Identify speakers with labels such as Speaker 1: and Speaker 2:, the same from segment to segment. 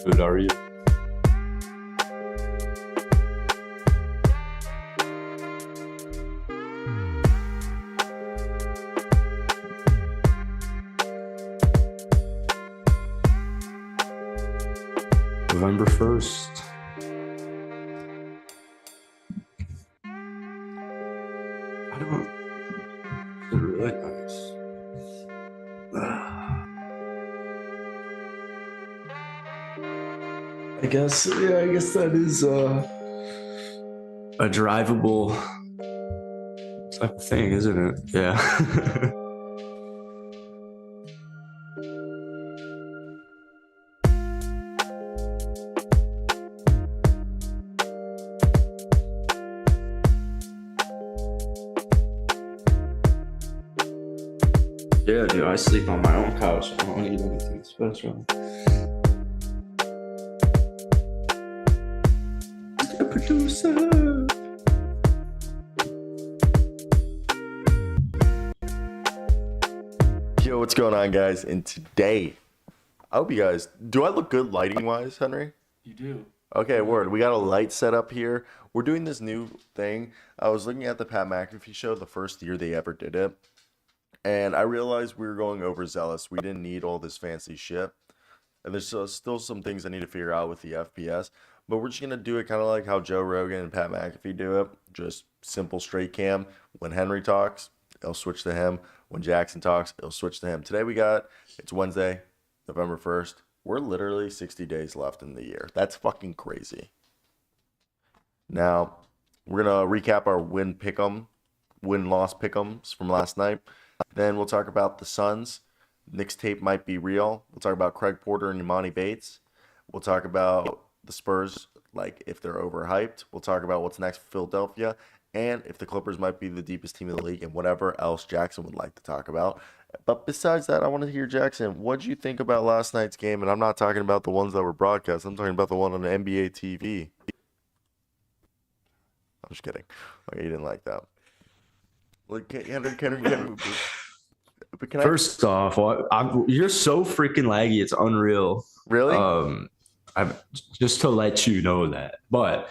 Speaker 1: Good, are you? November 1st. I don't. It's really nice. I guess that is a drivable type of thing, isn't it? Yeah. Yeah, dude, I sleep on my own couch. I don't need anything special. Producer.
Speaker 2: Yo, what's going on, guys? And today, I hope you guys, do I look good lighting wise, Henry?
Speaker 1: You do.
Speaker 2: Okay, word. We got a light set up here. We're doing this new thing. I was looking at the Pat McAfee show the first year they ever did it, and I realized we were going overzealous. We didn't need all this fancy shit, and there's still some things I need to figure out with the FPS. But we're just going to do it kind of like how Joe Rogan and Pat McAfee do it. Just simple straight cam. When Henry talks, it'll switch to him. When Jackson talks, it'll switch to him. Today it's Wednesday, November 1st. We're literally 60 days left in the year. That's fucking crazy. Now, we're going to recap our win-loss pick'ems from last night. Then we'll talk about the Suns. Knicks tape might be real. We'll talk about Craig Porter and Imani Bates. We'll talk about the Spurs, like if they're overhyped. We'll talk about what's next for Philadelphia and if the Clippers might be the deepest team in the league and whatever else Jackson would like to talk about. But besides that, I want to hear, Jackson, what did you think about last night's game? And I'm not talking about the ones that were broadcast. I'm talking about the one on the NBA TV. I'm just kidding. Okay, you didn't like that. Like,
Speaker 1: First off, you're so freaking laggy. It's unreal.
Speaker 2: Really?
Speaker 1: Just to let you know that. But,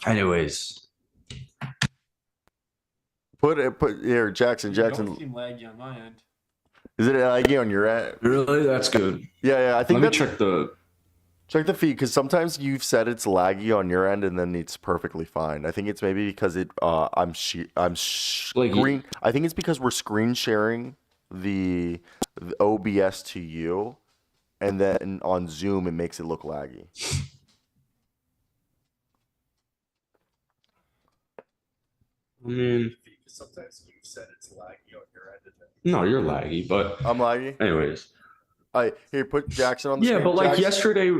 Speaker 1: anyways,
Speaker 2: Put here, Jackson.
Speaker 3: Don't
Speaker 2: Jackson,
Speaker 3: seem laggy on my end.
Speaker 2: is it laggy on your end?
Speaker 1: Really? That's good.
Speaker 2: Yeah. I think
Speaker 1: Let me check the.
Speaker 2: Check the feed because sometimes you've said it's laggy on your end and then it's perfectly fine. I think it's maybe because
Speaker 1: Like,
Speaker 2: I think it's because we're screen sharing the OBS to you, and then on Zoom it makes it look laggy.
Speaker 1: I mean,
Speaker 3: Sometimes you've said it's laggy on your end.
Speaker 1: no, you're laggy, but
Speaker 2: I'm laggy.
Speaker 1: anyways.
Speaker 2: Here, put Jackson on the
Speaker 1: Yeah,
Speaker 2: screen.
Speaker 1: but like
Speaker 2: Jackson.
Speaker 1: yesterday,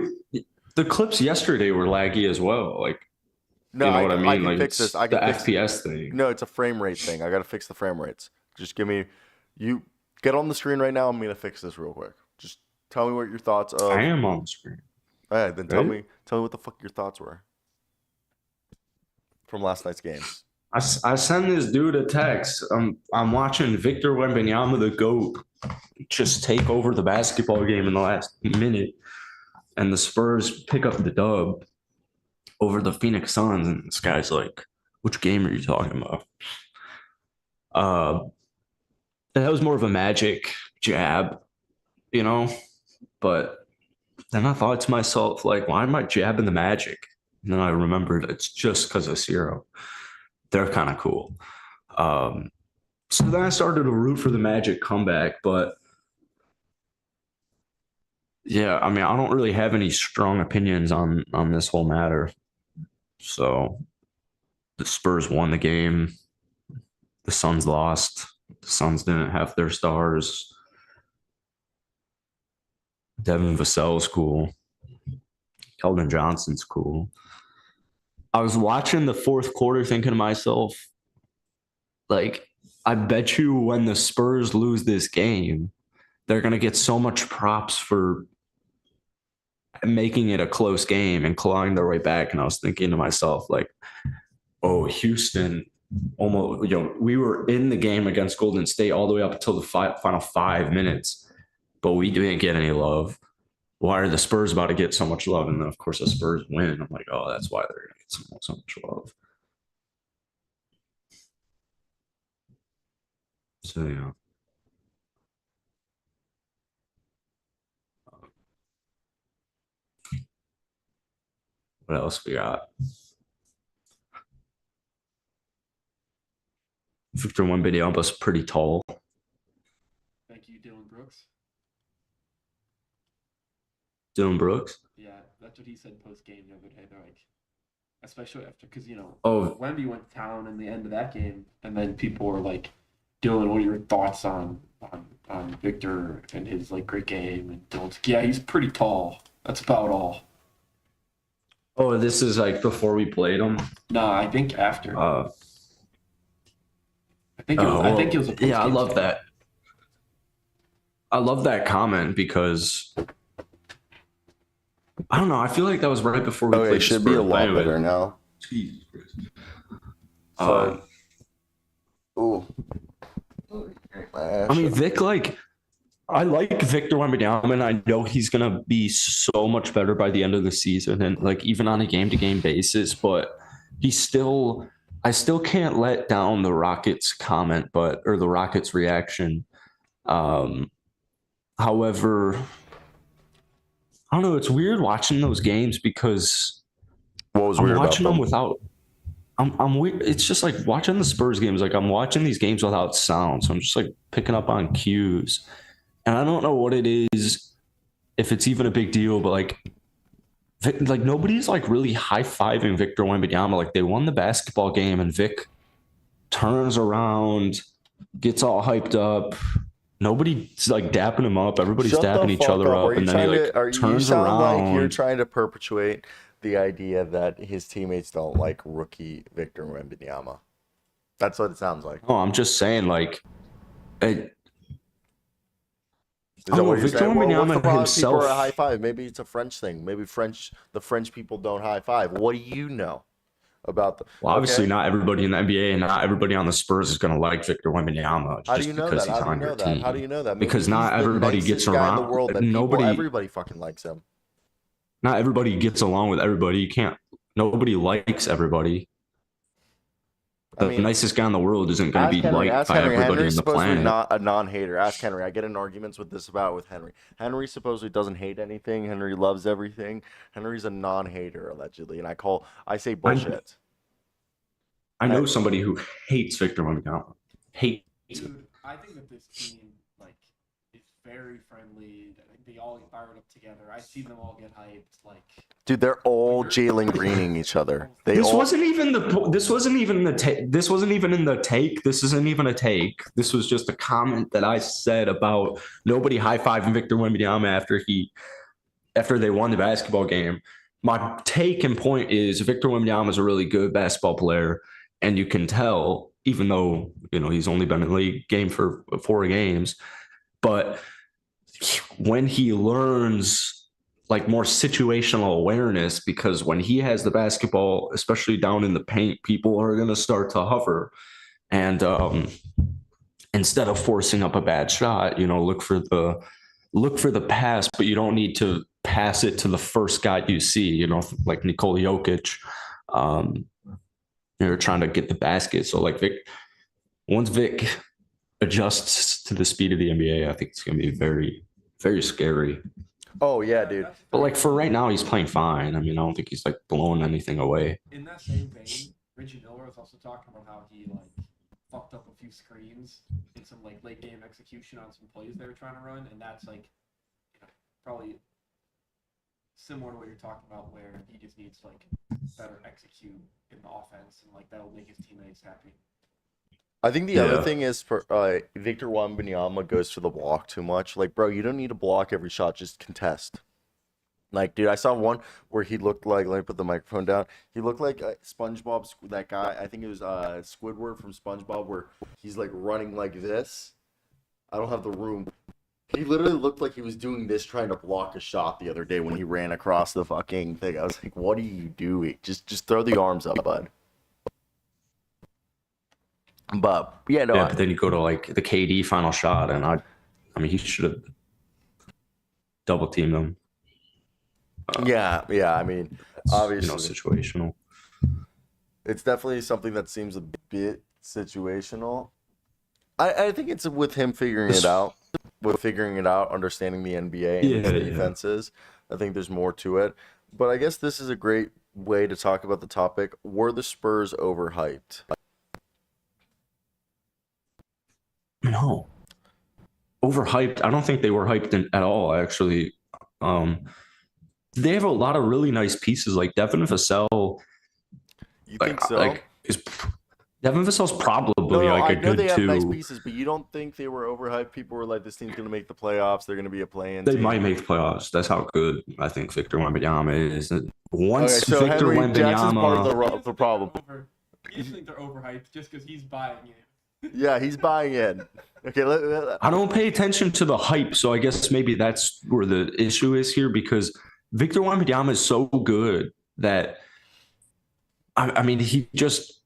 Speaker 1: the clips yesterday were laggy as well. Like,
Speaker 2: No,
Speaker 1: you know what I mean?
Speaker 2: I can
Speaker 1: Like
Speaker 2: fix this. I
Speaker 1: the
Speaker 2: can fix
Speaker 1: FPS thing.
Speaker 2: No, it's a frame rate thing. I gotta fix the frame rates. Just give me, you get on the screen right now. I'm gonna fix this real quick. Just tell me what your thoughts of.
Speaker 1: I am on the screen.
Speaker 2: All right, then tell
Speaker 1: Right?
Speaker 2: me what the fuck your thoughts were from last night's games.
Speaker 1: I send this dude a text. I'm watching Victor Wembanyama, the GOAT, just take over the basketball game in the last minute, and the Spurs pick up the dub over the Phoenix Suns. And this guy's like, "Which game are you talking about?" That was more of a Magic jab, you know. But then I thought to myself, like, why am I jabbing the Magic? And then I remembered it's just because of Zero. They're kind of cool. So then I started to root for the Magic comeback, but yeah, I mean, I don't really have any strong opinions on this whole matter. So the Spurs won the game. The Suns lost. The Suns didn't have their stars. Devin Vassell's cool. Keldon Johnson's cool. I was watching the fourth quarter thinking to myself, like, I bet you when the Spurs lose this game, they're going to get so much props for making it a close game and clawing their way back. And I was thinking to myself, like, oh, Houston, almost, we were in the game against Golden State all the way up until the final 5 minutes, but we didn't get any love. Why are the Spurs about to get so much love? And then, of course, the Spurs win. I'm like, oh, that's why they're going to get so much love. So, yeah. What else we got? Victor Wembanyama's pretty tall.
Speaker 3: Thank you, Dylan Brooks.
Speaker 1: Dylan Brooks?
Speaker 3: Yeah, that's what he said post-game the other day. They're like, especially after, because, Wemby went to town in the end of that game, and then people were like, Dylan, what are your thoughts on Victor and his, like, great game? And Dylan's like, yeah, he's pretty tall. That's about all.
Speaker 1: Oh, this is like before we played him?
Speaker 3: No, I think after. I think it was a post-game.
Speaker 1: Yeah, I love that. I love that comment because I don't know. I feel like that was right before we played.
Speaker 2: It should be a lot better now.
Speaker 1: Jesus Christ.
Speaker 2: Ooh.
Speaker 1: I mean, Vic, like, I like Victor Wembanyama, and I know he's gonna be so much better by the end of the season, and like even on a game-to-game basis. But I still can't let down the Rockets comment, or the Rockets reaction. However, I don't know. It's weird watching those games because
Speaker 2: what was weird
Speaker 1: I'm watching
Speaker 2: about
Speaker 1: them without. I'm weird. It's just like watching the Spurs games. Like I'm watching these games without sound, so I'm just like picking up on cues, and I don't know what it is, if it's even a big deal. But like nobody's like really high-fiving Victor Wembanyama. Like they won the basketball game, and Vic turns around, gets all hyped up. Nobody's like dapping him up. Everybody's dapping each other up, and then he like turns around.
Speaker 2: Like you're trying to perpetuate the idea that his teammates don't like rookie Victor Wembanyama. That's what it sounds like.
Speaker 1: Oh, I'm just saying, like,
Speaker 2: Is that what you're
Speaker 1: Victor
Speaker 2: saying?
Speaker 1: Wembanyama
Speaker 2: What's the problem?
Speaker 1: himself.
Speaker 2: People are a high five. Maybe it's a French thing. Maybe the French people don't high five. What do you know about the?
Speaker 1: Well, obviously, not everybody in the NBA and not everybody on the Spurs is going to like Victor Wembanyama.
Speaker 2: How do you know that? How do you know that? How do you know that?
Speaker 1: Because not everybody gets around.
Speaker 2: Everybody fucking likes him.
Speaker 1: Not everybody gets along with everybody. Nobody likes everybody. The nicest guy in the world isn't going to be liked by everybody
Speaker 2: Henry's
Speaker 1: in the planet.
Speaker 2: supposedly not a non-hater. Ask Henry. I get in arguments with Henry. Henry supposedly doesn't hate anything. Henry loves everything. Henry's a non-hater allegedly, and I say bullshit.
Speaker 1: I know somebody who hates Victor Wembanyama. Hates him.
Speaker 3: I think that this team is very friendly. I think they all get fired up together. I see them all get hyped.
Speaker 2: Dude, they're all Jalen Greening each other.
Speaker 1: This wasn't even in the take. This isn't even a take. This was just a comment that I said about nobody high-fiving Victor Wembanyama after they won the basketball game. My take and point is Victor Wembanyama is a really good basketball player, and you can tell, even though he's only been in the league game for 4 games, but when he learns more situational awareness, because when he has the basketball, especially down in the paint, people are going to start to hover. And instead of forcing up a bad shot, look for the pass, but you don't need to pass it to the first guy you see, like Nikola Jokic. You're trying to get the basket. So once Vic adjusts to the speed of the NBA, I think it's going to be very, very scary.
Speaker 2: Oh, yeah, dude.
Speaker 1: But for right now, he's playing fine. I don't think he's blowing anything away.
Speaker 3: In that same vein, Reggie Miller was also talking about how he fucked up a few screens in some late game execution on some plays they were trying to run, and that's probably similar to what you're talking about, where he just needs better execute in the offense, and that'll make his teammates happy.
Speaker 2: I think the other thing is for Victor Wembanyama goes to the block too much. Bro, you don't need to block every shot, just contest. Dude, I saw one where he looked let me put the microphone down. He looked like SpongeBob, that guy. I think it was Squidward from SpongeBob, where he's running like this. I don't have the room. He literally looked like he was doing this trying to block a shot the other day when he ran across the fucking thing. I was like, what are you doing? Just throw the arms up, bud. But
Speaker 1: but then you go to the KD final shot, and he should have double teamed them.
Speaker 2: Yeah. Obviously,
Speaker 1: situational.
Speaker 2: It's definitely something that seems a bit situational. I think it's with him figuring it out, understanding the NBA and the defenses. I think there's more to it. But I guess this is a great way to talk about the topic. Were the Spurs overhyped?
Speaker 1: No. Overhyped. I don't think they were hyped at all, actually. They have a lot of really nice pieces, like Devin Vassell.
Speaker 2: You think so?
Speaker 1: Devin Vassell's probably a good 2.
Speaker 2: They have nice pieces, but you don't think they were overhyped? People were like, this team's going to make the playoffs. They're going to be a play-in team.
Speaker 1: They might make the playoffs. That's how good I think Victor Wembanyama is. Once
Speaker 2: so
Speaker 1: Victor
Speaker 2: Henry Jackson's
Speaker 1: Wembanyama...
Speaker 2: part of the problem.
Speaker 3: You think they're overhyped just because he's buying it.
Speaker 2: Yeah, he's buying in. Okay,
Speaker 1: I don't pay attention to the hype, so I guess maybe that's where the issue is here, because Victor Wembanyama is so good that he just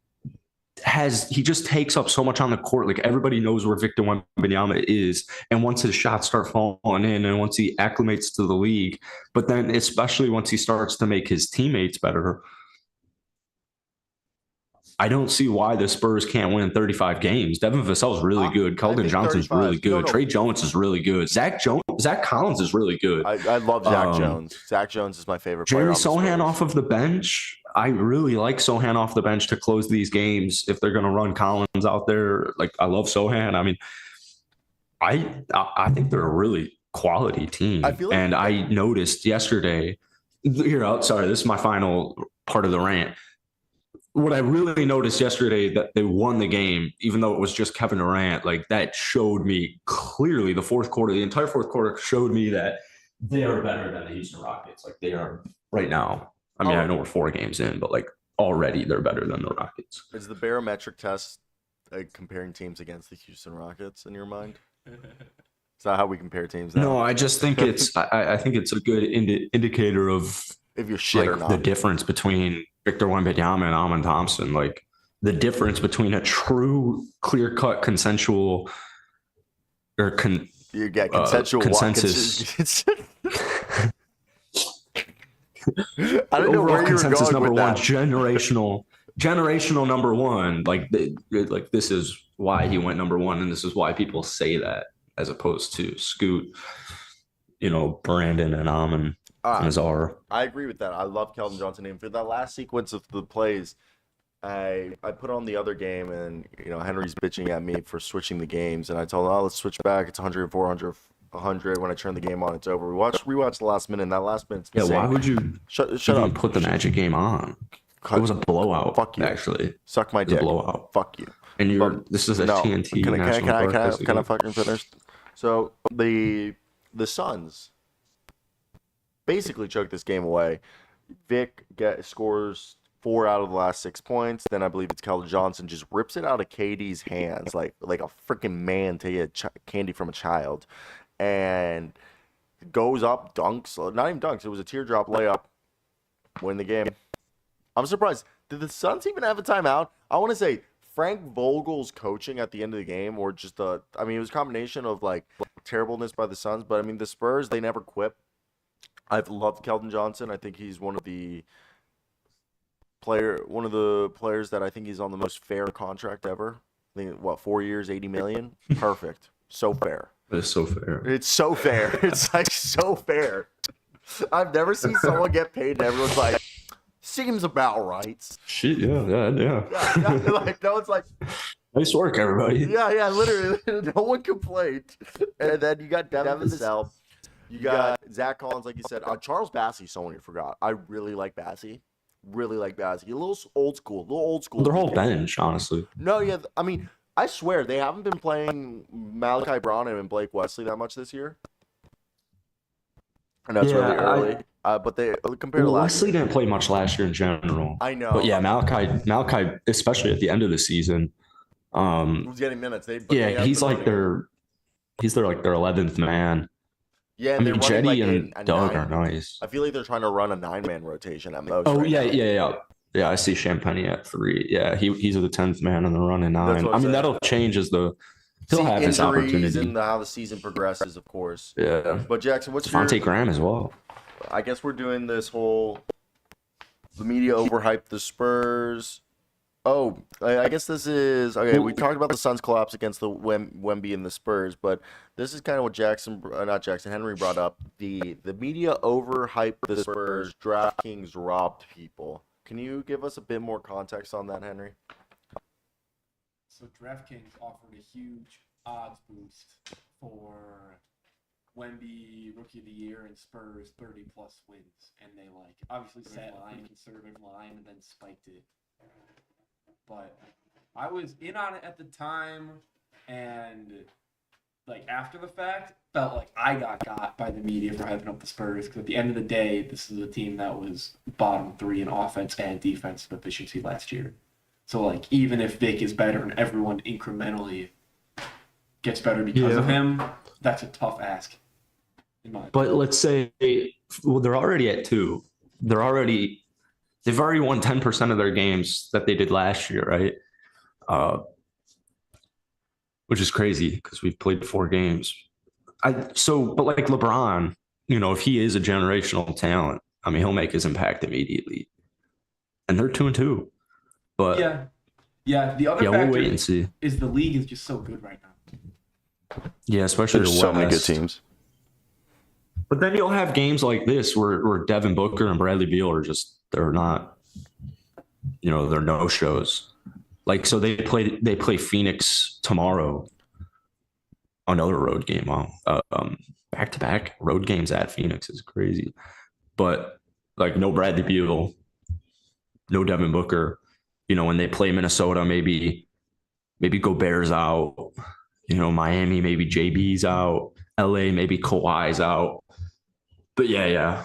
Speaker 1: takes up so much on the court. Everybody knows where Victor Wembanyama is, and once his shots start falling in, and once he acclimates to the league, but then especially once he starts to make his teammates better, I don't see why the Spurs can't win 35 games. Devin Vassell's really good. Keldon Johnson's really good. Trey Jones is really good. Zach Collins is really good.
Speaker 2: I love Zach Jones. Zach Jones is my favorite player.
Speaker 1: Jeremy Sohan off of the bench. I really like Sohan off the bench to close these games if they're going to run Collins out there. I love Sohan. I think they're a really quality team. I noticed yesterday. Sorry, this is my final part of the rant. What I really noticed yesterday, that they won the game, even though it was just Kevin Durant, that showed me clearly the entire fourth quarter showed me that they are better than the Houston Rockets. They are right now. I know we're 4 games in, but already they're better than the Rockets.
Speaker 2: Is the barometric test comparing teams against the Houston Rockets in your mind? Is that how we compare teams now?
Speaker 1: No, I just think it's I think it's a good indicator of
Speaker 2: if you're shit or not.
Speaker 1: The difference between Victor Wembanyama and Amen Thompson, the difference between a true clear-cut consensual or
Speaker 2: consensual
Speaker 1: consensus.
Speaker 2: I don't know where you were
Speaker 1: consensus
Speaker 2: going
Speaker 1: number
Speaker 2: with
Speaker 1: one,
Speaker 2: that.
Speaker 1: generational generational number one. Like this is why he went number one, and this is why people say that, as opposed to Scoot, Brandon and Amon and Azar.
Speaker 2: I agree with that. I love Keldon Johnson. And for that last sequence of the plays, I put on the other game, and Henry's bitching at me for switching the games, and I told him, "Oh, let's switch back. It's 104, 100. When I turn the game on, it's over." We rewatched the last minute, and that last minute's
Speaker 1: insane. Yeah, why would you
Speaker 2: shut up?
Speaker 1: Put the Magic game on? It was a blowout.
Speaker 2: Fuck you.
Speaker 1: Actually,
Speaker 2: suck my dick.
Speaker 1: It was a blowout.
Speaker 2: Fuck you.
Speaker 1: And this is a TNT.
Speaker 2: Can I fucking finish? So the Suns basically choked this game away. Vic scores 4 out of the last 6 points. Then I believe it's Keldon Johnson just rips it out of KD's hands like a freaking man to get candy from a child, and goes up, dunks. Not even dunks. It was a teardrop layup. Win the game. I'm surprised. Did the Suns even have a timeout? I want to say Frank Vogel's coaching at the end of the game, or just it was a combination of like terribleness by the Suns, but the Spurs, they never quit. I've loved Keldon Johnson. I think he's one of the players that I think he's on the most fair contract ever. I think 4 years, $80 million. Perfect. So fair.
Speaker 1: It's so fair.
Speaker 2: It's so fair. It's like so fair. I've never seen someone get paid and everyone's like, seems about right.
Speaker 1: Shit, yeah.
Speaker 2: Like, no, it's like,
Speaker 1: nice work, everybody.
Speaker 2: Yeah, literally. No one complained. And then you got Devin Vassell. You got Zach Collins, like you said. Charles Bassey, someone you forgot. I really like Bassey. A little old school.
Speaker 1: Their whole bench, honestly.
Speaker 2: No, yeah. I swear, they haven't been playing Malachi Brown and Blake Wesley that much this year. I know it's really early. But they compared to last
Speaker 1: Wesley didn't play much last year in general.
Speaker 2: I know.
Speaker 1: But yeah, Malachi, especially at the end of the season,
Speaker 2: he was getting minutes.
Speaker 1: He's like their 11th man.
Speaker 2: Yeah, and
Speaker 1: Jetty and Doug are nice.
Speaker 2: I feel like they're trying to run a 9-man rotation at most.
Speaker 1: Oh, right yeah. Yeah, I see Champagne at 3. Yeah, he's the 10th man in the run and 9. That'll change as he'll have his opportunity.
Speaker 2: And how the season progresses, of course.
Speaker 1: Yeah.
Speaker 2: But Jackson, what's
Speaker 1: Devontae Graham as well.
Speaker 2: I guess we're doing this the media overhyped the Spurs. Oh, I guess this is okay. We talked about the Suns' collapse against the Wemby and the Spurs, but this is kind of what Henry brought up. The media overhyped the Spurs. DraftKings robbed people. Can you give us a bit more context on that, Henry?
Speaker 3: So DraftKings offered a huge odds boost for Wemby Rookie of the Year and Spurs 30-plus wins, and they obviously set conservative line and then spiked it. But I was in on it at the time, and after the fact, felt like I got by the media for hyping up the Spurs, because at the end of the day, this is a team that was bottom 3 in offense and defensive efficiency last year. So even if Vic is better and everyone incrementally gets better because of him, that's a tough ask.
Speaker 1: But let's say, they're already at 2. They've already won 10% of their games that they did last year, right? Which is crazy because we've played 4 games. But LeBron, if he is a generational talent, he'll make his impact immediately. And they're 2-2. But
Speaker 3: the other factor
Speaker 1: we'll wait and see.
Speaker 3: Is the league is just so good right now.
Speaker 1: Yeah, especially
Speaker 2: there's so many good teams.
Speaker 1: But then you'll have games like this where Devin Booker and Bradley Beal they're not, they're no shows. So they play Phoenix tomorrow. Another road game. Wow. Back-to-back road games at Phoenix is crazy. But no Bradley Beal, no Devin Booker. When they play Minnesota, maybe Gobert's out. Miami, maybe JB's out. LA, maybe Kawhi's out. But yeah.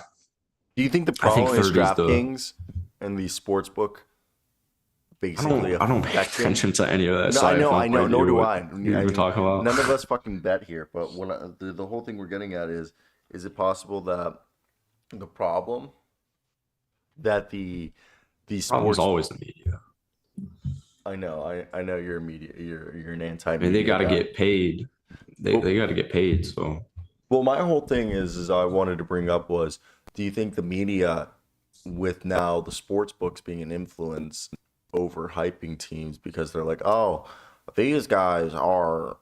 Speaker 2: Do you think the problem is DraftKings and the sportsbook? Basically,
Speaker 1: I don't pay attention to any of that.
Speaker 2: No, I know. Nor do I.
Speaker 1: You're talking about.
Speaker 2: None of us fucking bet here. But the whole thing we're getting at is it possible that the problem that the sports
Speaker 1: is always the media.
Speaker 2: I know you're a media. You're an anti-media.
Speaker 1: They got to get paid. They got to get paid. So.
Speaker 2: Well, my whole thing is I wanted to bring up was, do you think the media, with now the sports books being an influence, overhyping teams because they're like, oh, these guys are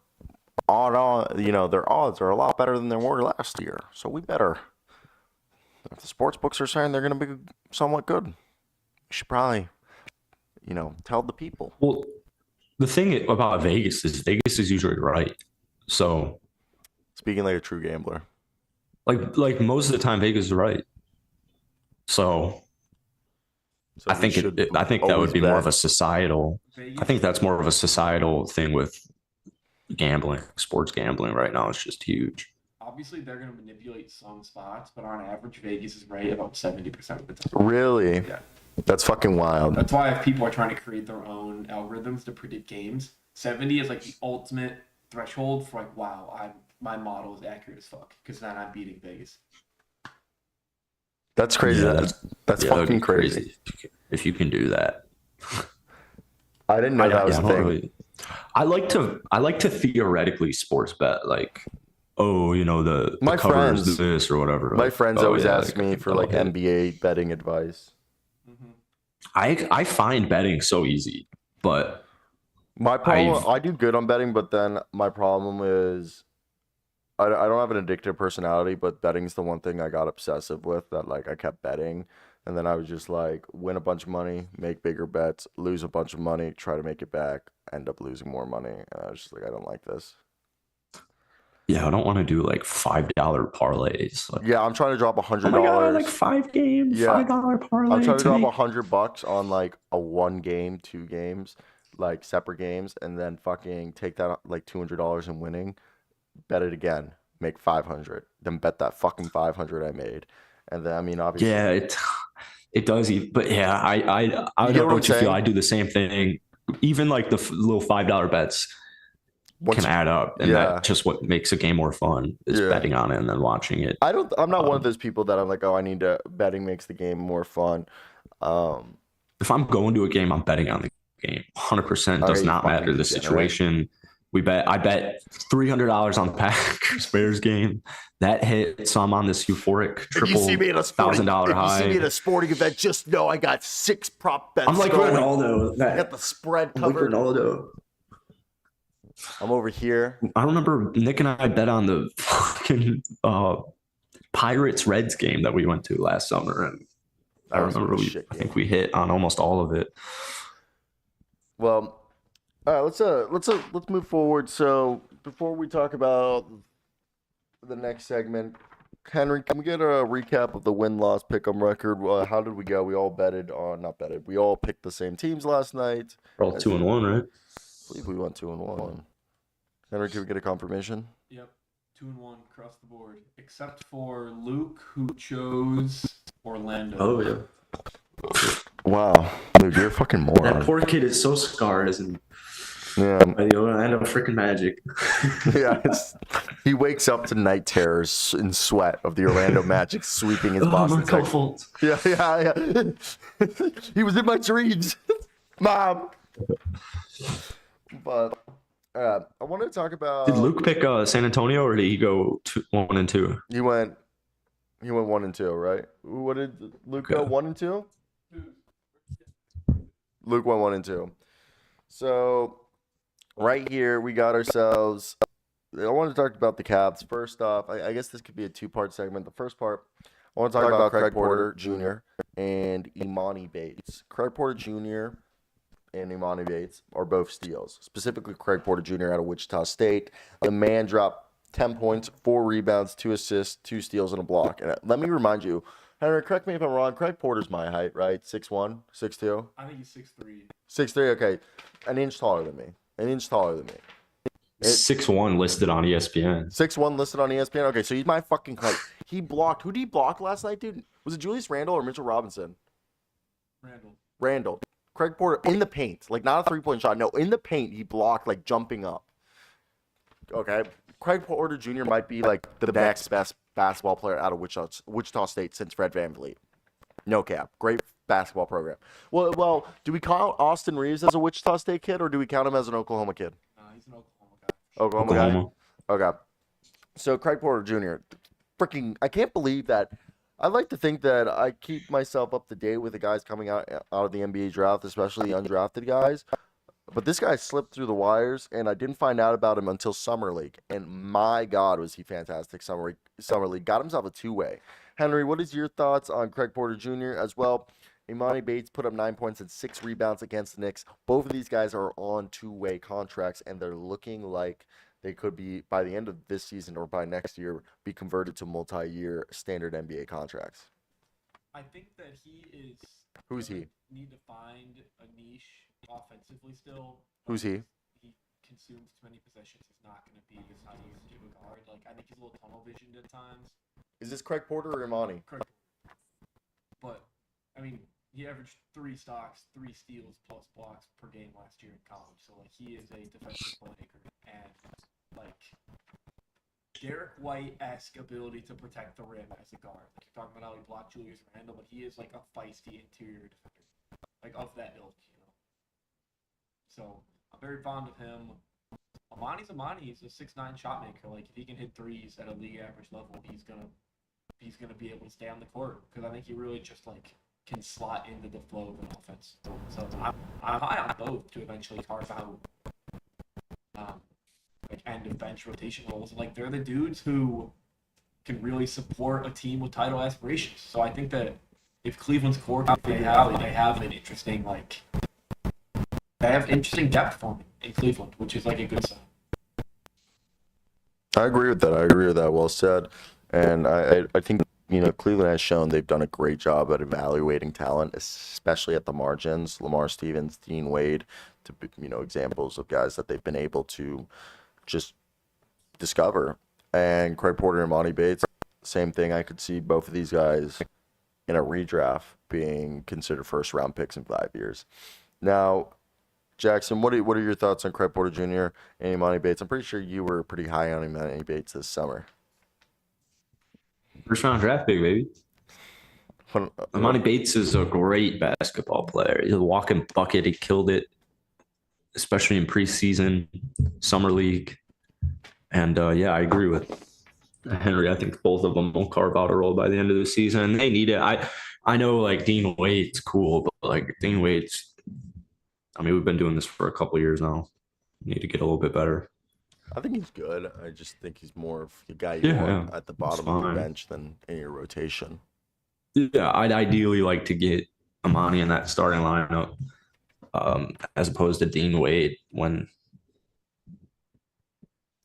Speaker 2: their odds are a lot better than they were last year. So we better. If the sports books are saying they're going to be somewhat good, we should probably, tell the people.
Speaker 1: Well, the thing about Vegas is usually right. So,
Speaker 2: speaking like a true gambler,
Speaker 1: like most of the time, Vegas is right. So I think that would be more of a societal. I think that's more of a societal thing with gambling, sports gambling right now. It's just huge.
Speaker 3: Obviously, they're going to manipulate some spots, but on average, Vegas is right about 70% of the time.
Speaker 2: Really?
Speaker 3: Yeah.
Speaker 2: That's fucking wild.
Speaker 3: That's why if people are trying to create their own algorithms to predict games, 70 is like the ultimate threshold for like, wow, my model is accurate as fuck because then I'm beating Vegas.
Speaker 2: That's crazy. Yeah, that's fucking crazy.
Speaker 1: If you can do that.
Speaker 2: I didn't know that was a thing.
Speaker 1: Really, I like to theoretically sports bet, like, oh, the cover is this or whatever.
Speaker 2: My friends always ask me for like NBA betting advice.
Speaker 1: I find betting so easy, but
Speaker 2: my problem, I do good on betting, but then my problem is I don't have an addictive personality, but betting's the one thing I got obsessive with, that like I kept betting, and then I was just like win a bunch of money, make bigger bets, lose a bunch of money, try to make it back, end up losing more money, and I was just like, I don't like this.
Speaker 1: Yeah, I don't want to do like $5 parlays. Like,
Speaker 2: yeah, I'm trying to drop $100.
Speaker 1: Oh my God, like 5 games, $5 parlay.
Speaker 2: I'm trying to drop $100 on like a 1 game, 2 games, like separate games, and then fucking take that like $200 in winning, bet it again, make 500, then bet that fucking 500 I made, and then obviously.
Speaker 1: Yeah, it does, but yeah, I don't know what you feel. I do the same thing. Even like the little $5 bets. Can add up, and that's just what makes a game more fun is betting on it and then watching it.
Speaker 2: I'm not one of those people that I'm like, oh, I need to betting makes the game more fun.
Speaker 1: If I'm going to a game, I'm betting on the game. 100% does not matter the situation. I bet $300 on the Packers Bears game. That hit, so I'm on this euphoric triple $1,000 high.
Speaker 2: If you see me at a sporting event, just know I got 6 prop bets.
Speaker 1: I'm like Ronaldo.
Speaker 2: I got the spread covered.
Speaker 1: Like Ronaldo.
Speaker 2: I'm over here.
Speaker 1: I remember Nick and I bet on the fucking Pirates-Reds game that we went to last summer, and I remember I think we hit on almost all of it.
Speaker 2: Well, all right, let's move forward. So before we talk about the next segment, Henry, can we get a recap of the win-loss pick'em record? How did we go? We all we all picked the same teams last night.
Speaker 1: We're all 2-1, right?
Speaker 2: I believe we went 2-1. Henry, can we get a confirmation?
Speaker 3: Yep, 2-1 across the board, except for Luke, who chose Orlando.
Speaker 1: Oh yeah.
Speaker 2: Wow, Luke, you're a fucking moron.
Speaker 1: That poor kid is so scarred, isn't he?
Speaker 2: Yeah.
Speaker 1: By the Orlando freaking Magic.
Speaker 2: Yeah, he wakes up to night terrors and sweat of the Orlando Magic sweeping his Boston.
Speaker 1: Fault.
Speaker 2: Yeah. He was in my dreams, Mom. But I want to talk about.
Speaker 1: Did Luke pick San Antonio, or did he go 1 and 2?
Speaker 2: He went 1 and 2, right? What did Luke go? 1 and 2. Luke went 1 and 2. So right here we got ourselves. I want to talk about the Cavs. First off, I guess this could be a 2-part segment. The first part, I want to talk about Craig Porter Jr. and Imani Bates. Craig Porter Jr. and Imani Bates are both steals. Specifically, Craig Porter Jr. out of Wichita State. The man dropped 10 points, 4 rebounds, 2 assists, 2 steals, and a block. And let me remind you, Henry, correct me if I'm wrong. Craig Porter's my height, right? 6'1", 6'2"?
Speaker 3: I think he's 6'3".
Speaker 2: 6'3", okay. An inch taller than me.
Speaker 1: 6'1" listed on ESPN.
Speaker 2: 6'1" listed on ESPN? Okay, so he's my fucking height. He blocked. Who did he block last night, dude? Was it Julius Randle or Mitchell Robinson? Randle. Craig Porter in the paint. Like, not a three-point shot. No, in the paint, he blocked, like, jumping up. Okay? Craig Porter Jr. might be, like, the next best basketball player out of Wichita State since Fred VanVleet. No cap. Great basketball program. Well, do we count Austin Reeves as a Wichita State kid, or do we count him as an Oklahoma kid?
Speaker 3: He's an Oklahoma
Speaker 2: guy. Guy? Okay. So, Craig Porter Jr., freaking, I can't believe that I like to think that I keep myself up to date with the guys coming out of the NBA draft, especially the undrafted guys. But this guy slipped through the wires, and I didn't find out about him until Summer League. And my God, was he fantastic! Summer League got himself a two-way. Henry, what is your thoughts on Craig Porter Jr. as well? Imani Bates put up 9 points and 6 rebounds against the Knicks. Both of these guys are on two-way contracts, and they're looking like they could be, by the end of this season or by next year, be converted to multi-year standard NBA contracts.
Speaker 3: I think that he is.
Speaker 2: Who's he?
Speaker 3: Need to find a niche offensively still.
Speaker 2: Who's he?
Speaker 3: He consumes too many possessions. He's not going to be as high as a guard. Like, I think he's a little tunnel visioned at times.
Speaker 2: Is this Craig Porter or Imani?
Speaker 3: Correct. But, I mean, he averaged 3 stocks, 3 steals plus blocks per game last year in college. So, like, he is a defensive playmaker. And, like, Derek White-esque ability to protect the rim as a guard. Like, you're talking about how he blocked Julius Randle, but he is, like, a feisty interior defender. Like, of that ilk, you know. So, I'm very fond of him. Amani's Amani. He's a 6'9" shot maker. Like, if he can hit threes at a league average level, he's gonna be able to stay on the court. Because I think he really just, like, can slot into the flow of an offense. So I'm high on both to eventually carve out like end of bench rotation roles. Like, they're the dudes who can really support a team with title aspirations. So I think that if Cleveland's core can figure out, they have an interesting, like, they have interesting depth forming in Cleveland, which is like a good sign.
Speaker 2: I agree with that. Well said. And I think, Cleveland has shown they've done a great job at evaluating talent, especially at the margins. Lamar Stevens, Dean Wade, to examples of guys that they've been able to just discover. And Craig Porter and Imani Bates, same thing. I could see both of these guys in a redraft being considered first round picks in 5 years. Now, Jackson, what are your thoughts on Craig Porter Jr. and Imani Bates? I'm pretty sure you were pretty high on Imani Bates this summer.
Speaker 1: First round draft pick, baby. Imani Bates is a great basketball player. He's a walking bucket. He killed it, especially in preseason, summer league. And I agree with Henry. I think both of them will carve out a role by the end of the season. They need it. I know, like, Dean Wade's cool, but, like, Dean Wade's, I mean, we've been doing this for a couple of years now. Need to get a little bit better.
Speaker 2: I think he's good. I just think he's more of the guy you want at the bottom of the bench than in your rotation.
Speaker 1: Yeah, I'd ideally like to get Imani in that starting lineup as opposed to Dean Wade when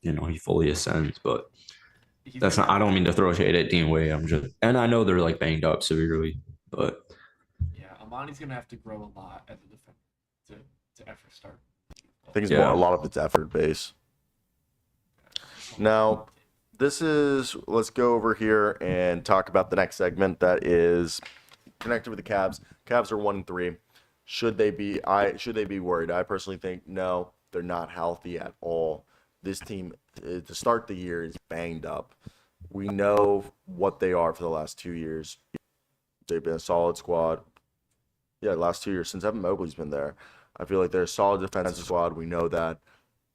Speaker 1: he fully ascends. But that's not. I don't mean to throw shade at Dean Wade. And I know they're, like, banged up severely, but
Speaker 3: yeah, Imani's gonna have to grow a lot as a defender to ever start.
Speaker 2: I think it's a lot of it's effort base. Now, let's go over here and talk about the next segment that is connected with the Cavs. Cavs are 1-3. Should they be worried? I personally think no, they're not healthy at all. This team, to start the year, is banged up. We know what they are for the last 2 years. They've been a solid squad. Yeah, last 2 years since Evan Mobley's been there. I feel like they're a solid defensive squad. We know that.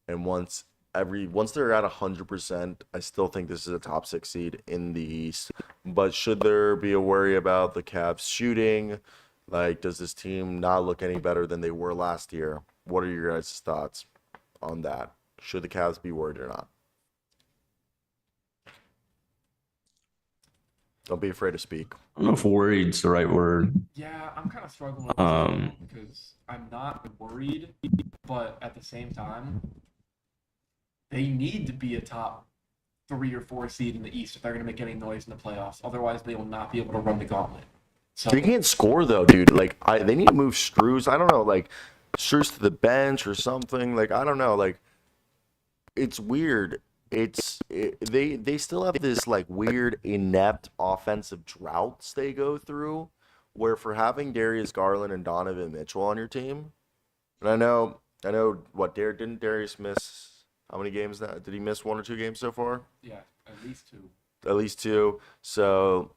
Speaker 2: And once they're at 100%, I still think this is a top 6 seed in the East. But should there be a worry about the Cavs shooting? Like, does this team not look any better than they were last year? What are your guys' thoughts on that? Should the Cavs be worried or not? Don't be afraid to speak.
Speaker 1: I don't know if worried's the right word.
Speaker 3: Yeah, I'm kind of struggling with this because I'm not worried, but at the same time, they need to be a top 3 or 4 seed in the East if they're going to make any noise in the playoffs. Otherwise, they will not be able to run the gauntlet. So
Speaker 2: they can't score though, dude. Like, they need to move Strus. I don't know, like Strus to the bench or something. Like, I don't know. Like, it's weird. They still have this, like, weird inept offensive droughts they go through, where for having Darius Garland and Donovan Mitchell on your team, and I know what didn't Darius miss? How many games now? Did he miss 1 or 2 games so far?
Speaker 3: Yeah, at least 2.
Speaker 2: At least 2. So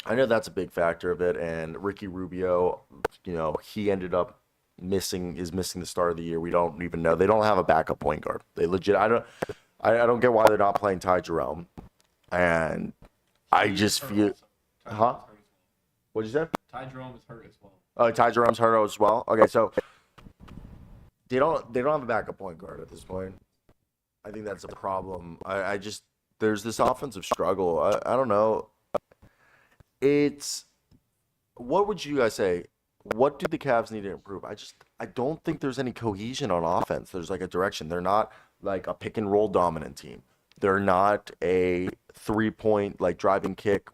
Speaker 2: I know that's a big factor of it. And Ricky Rubio, he ended up missing the start of the year. We don't even know. They don't have a backup point guard. They legit. I don't get why they're not playing Ty Jerome. And I just feel Huh? What'd you say?
Speaker 3: Ty Jerome is hurt as well.
Speaker 2: Oh, Ty Jerome's hurt as well. Okay, so they don't have a backup point guard at this point. I think that's a problem. I just there's this offensive struggle. I don't know. What would you guys say? What do the Cavs need to improve? I don't think there's any cohesion on offense. There's like a direction. They're not like a pick and roll dominant team. They're not a 3-point like driving kick,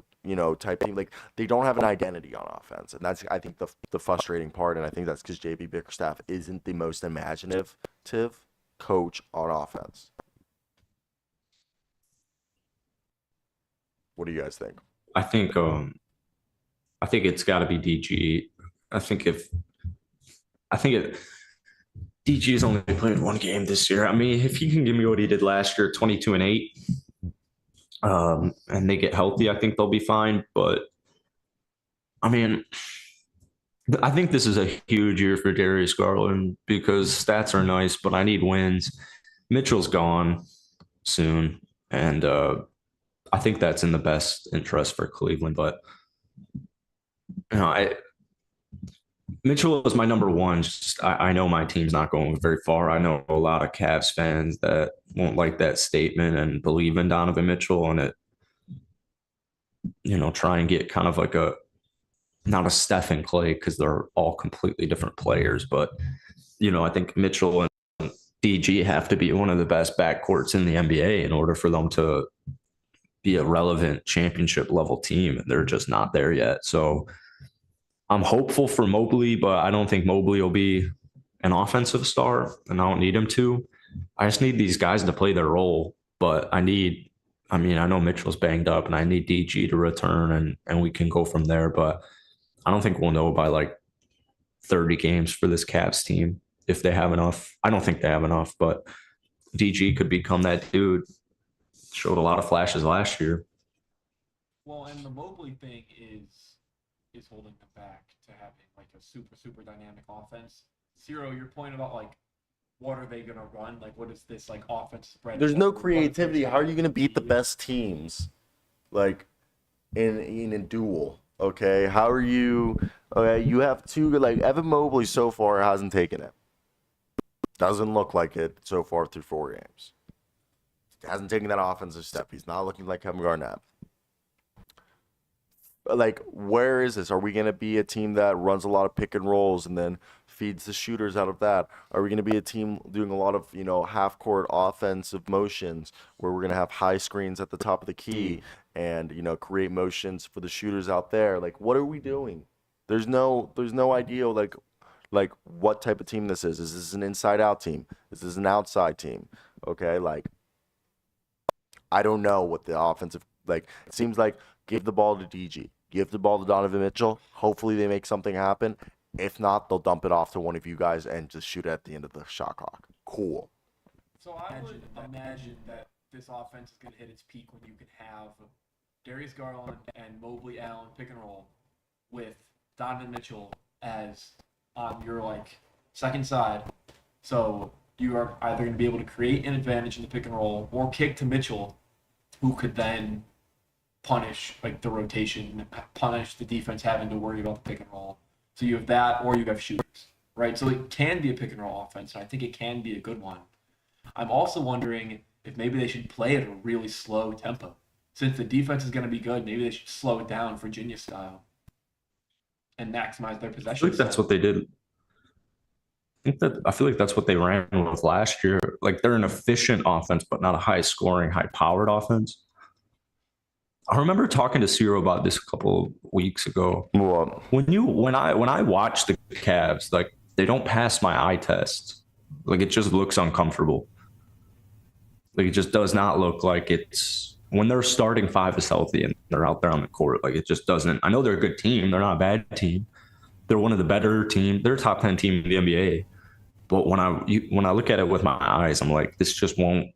Speaker 2: type team. Like they don't have an identity on offense, and that's I think the frustrating part. And I think that's because JB Bickerstaff isn't the most imaginative coach on offense. What do you guys think?
Speaker 1: I think it's got to be DG. DG has only played one game this year. I mean, if he can give me what he did last year, 22-8, and they get healthy, I think they'll be fine. But I mean, I think this is a huge year for Darius Garland because stats are nice, but I need wins. Mitchell's gone soon, and I think that's in the best interest for Cleveland. But Mitchell is my number one. I know my team's not going very far. I know a lot of Cavs fans that won't like that statement and believe in Donovan Mitchell and try and get kind of like not a Steph and Clay because they're all completely different players. But, I think Mitchell and DG have to be one of the best backcourts in the NBA in order for them to be a relevant championship level team. They're just not there yet. So I'm hopeful for Mobley, but I don't think Mobley will be an offensive star, and I don't need him to. I just need these guys to play their role, but I know Mitchell's banged up, and I need DG to return, and we can go from there, but I don't think we'll know by like 30 games for this Cavs team if they have enough. I don't think they have enough, but DG could become that dude. Showed a lot of flashes last year.
Speaker 3: Well, and the Mobley thing is holding them back to having like a super dynamic offense. Ciro, your point about like what are they gonna run? Like what is this like offense spread?
Speaker 2: There's no creativity. How are you gonna beat the best teams? Like in a duel. Okay. How are you you have two like Evan Mobley so far hasn't taken it. Doesn't look like it so far through 4 games. Hasn't taken that offensive step. He's not looking like Kevin Garnett. Like, where is this? Are we going to be a team that runs a lot of pick and rolls and then feeds the shooters out of that? Are we going to be a team doing a lot of, half-court offensive motions where we're going to have high screens at the top of the key and, create motions for the shooters out there? Like, what are we doing? There's no idea, like what type of team this is. Is this an inside-out team? Is this an outside team? Okay, like, I don't know what the offensive, like, it seems like give the ball to DG, give the ball to Donovan Mitchell. Hopefully they make something happen. If not, they'll dump it off to one of you guys and just shoot it at the end of the shot clock. Cool.
Speaker 3: So I would imagine that this offense is going to hit its peak when you can have Darius Garland and Mobley Allen pick and roll with Donovan Mitchell as on your like second side. So you are either going to be able to create an advantage in the pick and roll or kick to Mitchell, who could then punish like the rotation, punish the defense having to worry about the pick and roll. So you have that, or you have shooters, right? So it can be a pick and roll offense, and I think it can be a good one. I'm also wondering if maybe they should play at a really slow tempo. Since the defense is going to be good, maybe they should slow it down Virginia style and maximize their possession.
Speaker 1: I feel like that's what they did. I feel like that's what they ran with last year. Like they're an efficient offense, but not a high-scoring, high-powered offense. I remember talking to Ciro about this a couple of weeks ago.
Speaker 2: What?
Speaker 1: When I watch the Cavs, like they don't pass my eye test. Like it just looks uncomfortable. Like it just does not look like it's when their starting five is healthy and they're out there on the court. Like it just doesn't. I know they're a good team. They're not a bad team. They're one of the better teams. They're a top 10 team in the NBA. But when I look at it with my eyes, I'm like, this just won't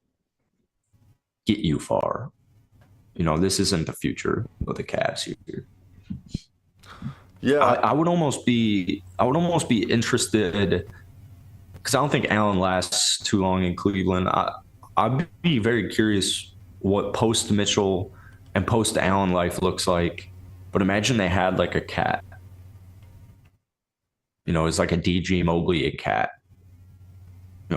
Speaker 1: get you far. This isn't the future of the Cavs here.
Speaker 2: Yeah,
Speaker 1: I would almost be interested because I don't think Allen lasts too long in Cleveland. I'd be very curious what post Mitchell and post Allen life looks like But imagine they had like a cat. It's like a DG Mobley, a cat.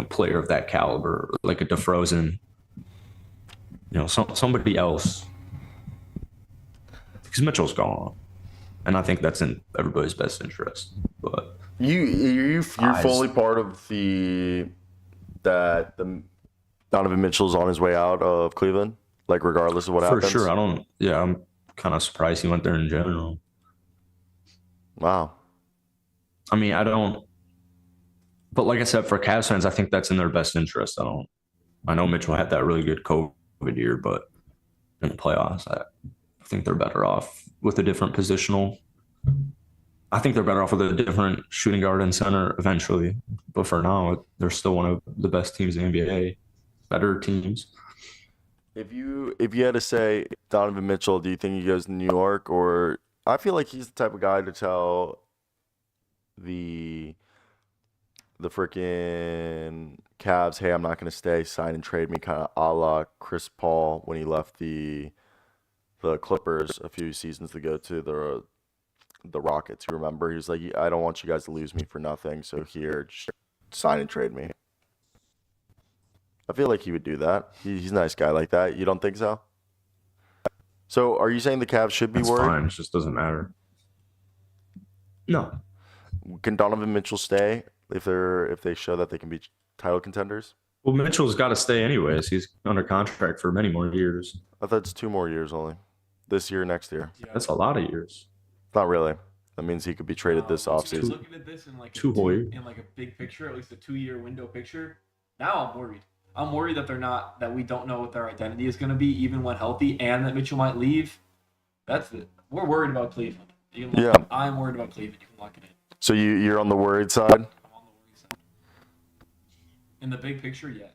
Speaker 1: Player of that caliber, like a DeFrozen. Somebody else. Because Mitchell's gone, and I think that's in everybody's best interest. But
Speaker 2: you're fully part of the Donovan Mitchell's on his way out of Cleveland, like regardless of what happens.
Speaker 1: For sure, I'm kind of surprised he went there in general.
Speaker 2: Wow.
Speaker 1: I mean, I don't. But like I said, for Cavs fans, I think that's in their best interest. I know Mitchell had that really good COVID year, but in the playoffs, I think they're better off with a different positional. I think they're better off with a different shooting guard and center eventually. But for now, they're still one of the best teams in the NBA, better teams.
Speaker 2: If you had to say Donovan Mitchell, do you think he goes to New York, or I feel like he's the type of guy to tell the freaking Cavs, hey, I'm not going to stay, sign and trade me, kind of a la Chris Paul when he left the Clippers a few seasons ago to the Rockets. You remember? He was like, I don't want you guys to lose me for nothing, so here, just sign and trade me. I feel like he would do that. He's a nice guy like that. You don't think so? So are you saying the Cavs should be
Speaker 1: That's
Speaker 2: worried?
Speaker 1: fine. It just doesn't matter. No.
Speaker 2: Can Donovan Mitchell stay if they show that they can be title contenders?
Speaker 1: Well, Mitchell's got to stay anyways. He's under contract for many more years.
Speaker 2: I thought it's 2 more years only. This year, next year.
Speaker 1: That's a lot of years.
Speaker 2: Not really. That means he could be traded this offseason.
Speaker 3: Looking at this in like
Speaker 1: Two whole years.
Speaker 3: In like a big picture, at least a 2-year window picture. Now I'm worried. I'm worried that we don't know what their identity is going to be, even when healthy, and that Mitchell might leave. That's it. We're worried about Cleveland. I'm worried about Cleveland. You can lock it in.
Speaker 2: So you're on the worried side?
Speaker 3: I'm on the worried side. In the big picture, yeah.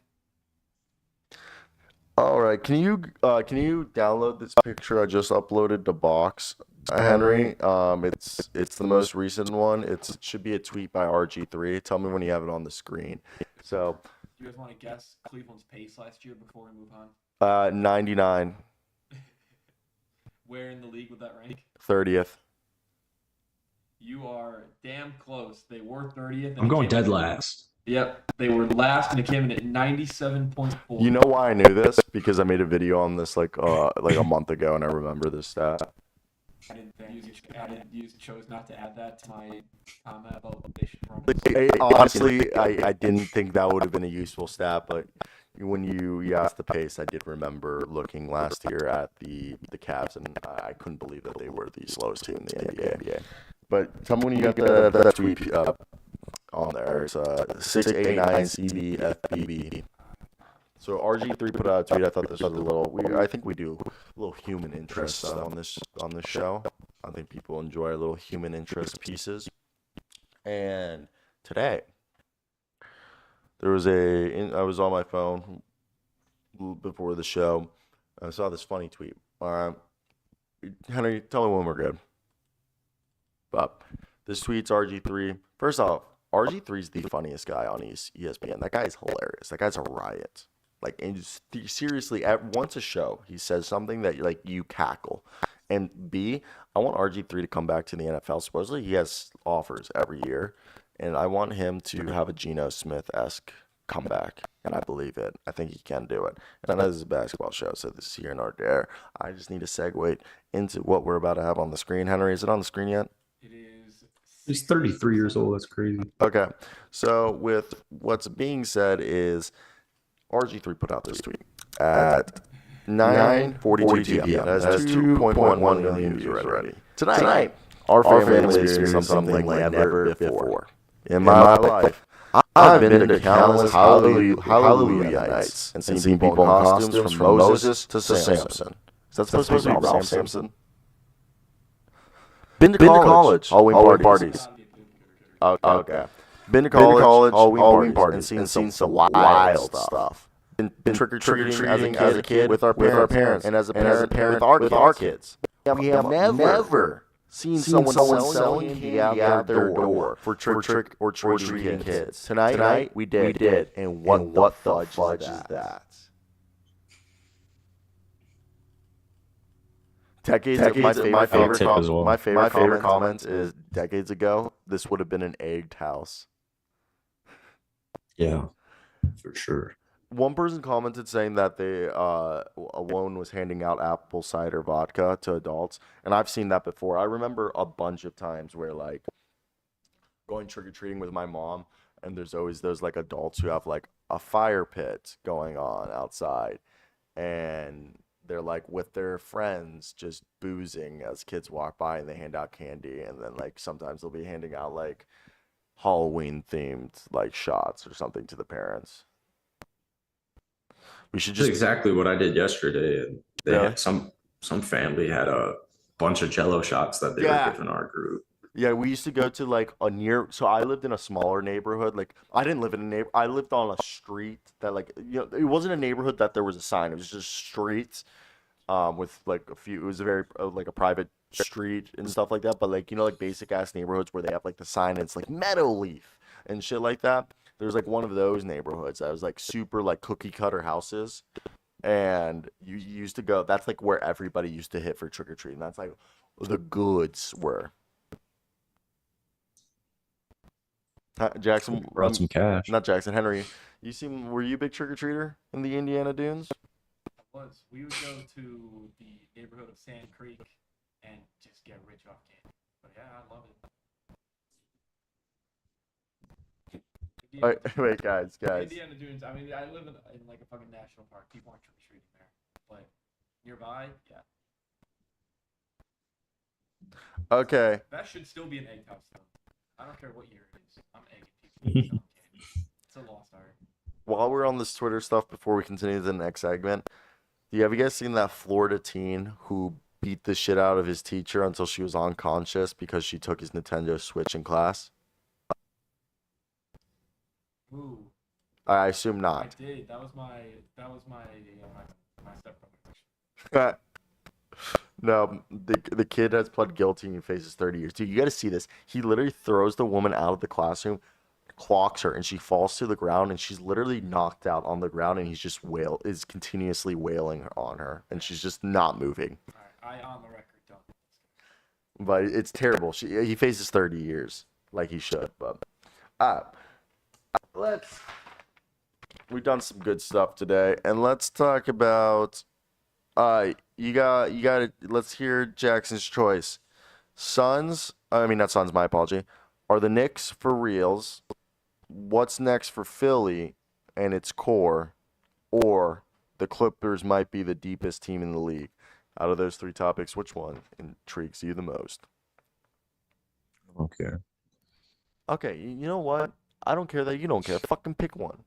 Speaker 2: All right. Can you download this picture I just uploaded to Box, Henry? It's the most recent one. It should be a tweet by RG3. Tell me when you have it on the screen. So.
Speaker 3: Do you guys want to guess Cleveland's pace last year before we move on?
Speaker 2: 99.
Speaker 3: Where in the league would that rank?
Speaker 2: 30th.
Speaker 3: You are damn close. They were 30th.
Speaker 1: I'm going dead last.
Speaker 3: Yep, they were last, and it came in at 97.4.
Speaker 2: You know why I knew this? Because I made a video on this like a month ago, and I remember this stat.
Speaker 3: I chose not to add that to my comment about what they should run.
Speaker 2: Honestly, I didn't think that would have been a useful stat, but when you asked the pace, I did remember looking last year at the Cavs, and I couldn't believe that they were the slowest team in the NBA. But tell me when you got that tweet on there. It's 689CBFBB. So RG3 put out a tweet. I thought this was a little. I think we do a little human interest on this show. I think people enjoy our little human interest pieces. And today, there was I was on my phone before the show. I saw this funny tweet. Henry, tell me when we're good. But this tweet's RG3. First off, RG3's the funniest guy on ESPN. That guy's hilarious. That guy's a riot. Like, and seriously, once a show, he says something that you cackle. And B, I want RG3 to come back to the NFL. Supposedly, he has offers every year, and I want him to have a Geno Smith-esque comeback, and I believe it. I think he can do it. And I know this is a basketball show, so this is here and there. I just need to segue into what we're about to have on the screen. Henry, is it on the screen yet?
Speaker 3: It is.
Speaker 1: He's 33 years old. That's crazy.
Speaker 2: Okay, so with what's being said is RG3 put out this tweet at 9:42 p.m. That has 2.11 million views already. Tonight, our family experienced something like never before. In my life, I've been to countless Hallelujah nights and seen people in costumes from Moses to Samson. Is that supposed to be Ralph Sampson? Been to college, Halloween parties. Okay. Been to college, Halloween parties, and seen some wild stuff. Been trick-or-treating as a kid with our parents, and as a parent with our kids. We have never seen someone selling candy out their door for trick-or-treating kids. Tonight, we did. And what the fudge is that? Decades
Speaker 1: I would tip as well.
Speaker 2: my favorite comment is decades ago, this would have been an egged house.
Speaker 1: Yeah, for sure.
Speaker 2: One person commented saying that a woman was handing out apple cider vodka to adults, and I've seen that before. I remember a bunch of times where like going trick or treating with my mom, and there's always those like adults who have like a fire pit going on outside, and they're like with their friends just boozing as kids walk by, and they hand out candy, and then like sometimes they'll be handing out like Halloween themed like shots or something to the parents. We should
Speaker 1: That's
Speaker 2: just
Speaker 1: exactly what I did yesterday. And they
Speaker 2: Really?
Speaker 1: had some family had a bunch of Jello shots that they were
Speaker 2: Yeah.
Speaker 1: giving our group.
Speaker 2: Yeah, we used to go to like so I lived in a smaller neighborhood. Like I didn't live in a I lived on a street that like it wasn't a neighborhood that there was a sign. It was just streets with like a few, it was a very like a private street and stuff like that, but like like basic ass neighborhoods where they have like the sign and it's like Meadow Leaf and shit like that. There's like one of those neighborhoods that was like super like cookie cutter houses, and you used to go, that's like where everybody used to hit for trick or treating. That's like the goods were. Jackson,
Speaker 1: Brought some cash.
Speaker 2: not Jackson, Henry. Were you a big trick or treater in the Indiana Dunes?
Speaker 3: We would go to the neighborhood of Sand Creek and just get rich off candy. But yeah, I love it.
Speaker 2: Wait, guys.
Speaker 3: Indiana Dunes. I mean, I live in like a fucking national park. People aren't trick or treating there, but nearby, yeah.
Speaker 2: Okay.
Speaker 3: That should still be an egg house though. I don't care what year it is. I'm egging people. It's a lost art.
Speaker 2: While we're on this Twitter stuff, before we continue to the next segment, have you guys seen that Florida teen who beat the shit out of his teacher until she was unconscious because she took his Nintendo Switch in class?
Speaker 3: Ooh.
Speaker 2: I assume
Speaker 3: I
Speaker 2: not.
Speaker 3: did. That was my stepbrother.
Speaker 2: No, the kid has pled guilty and faces 30 years. Dude, you got to see this. He literally throws the woman out of the classroom, clocks her, and she falls to the ground, and she's literally knocked out on the ground, and he's just is continuously wailing on her, and she's just not moving.
Speaker 3: All right, I on the record don't.
Speaker 2: But it's terrible. He faces 30 years like he should. But we've done some good stuff today, and let's talk about you got let's hear Jackson's choice. Not Suns, my apology. Are the Knicks for reals? What's next for Philly and its core? Or the Clippers might be the deepest team in the league? Out of those three topics, which one intrigues you the most?
Speaker 1: Okay.
Speaker 2: Okay, you know what? I don't care that you don't care. Fucking pick one.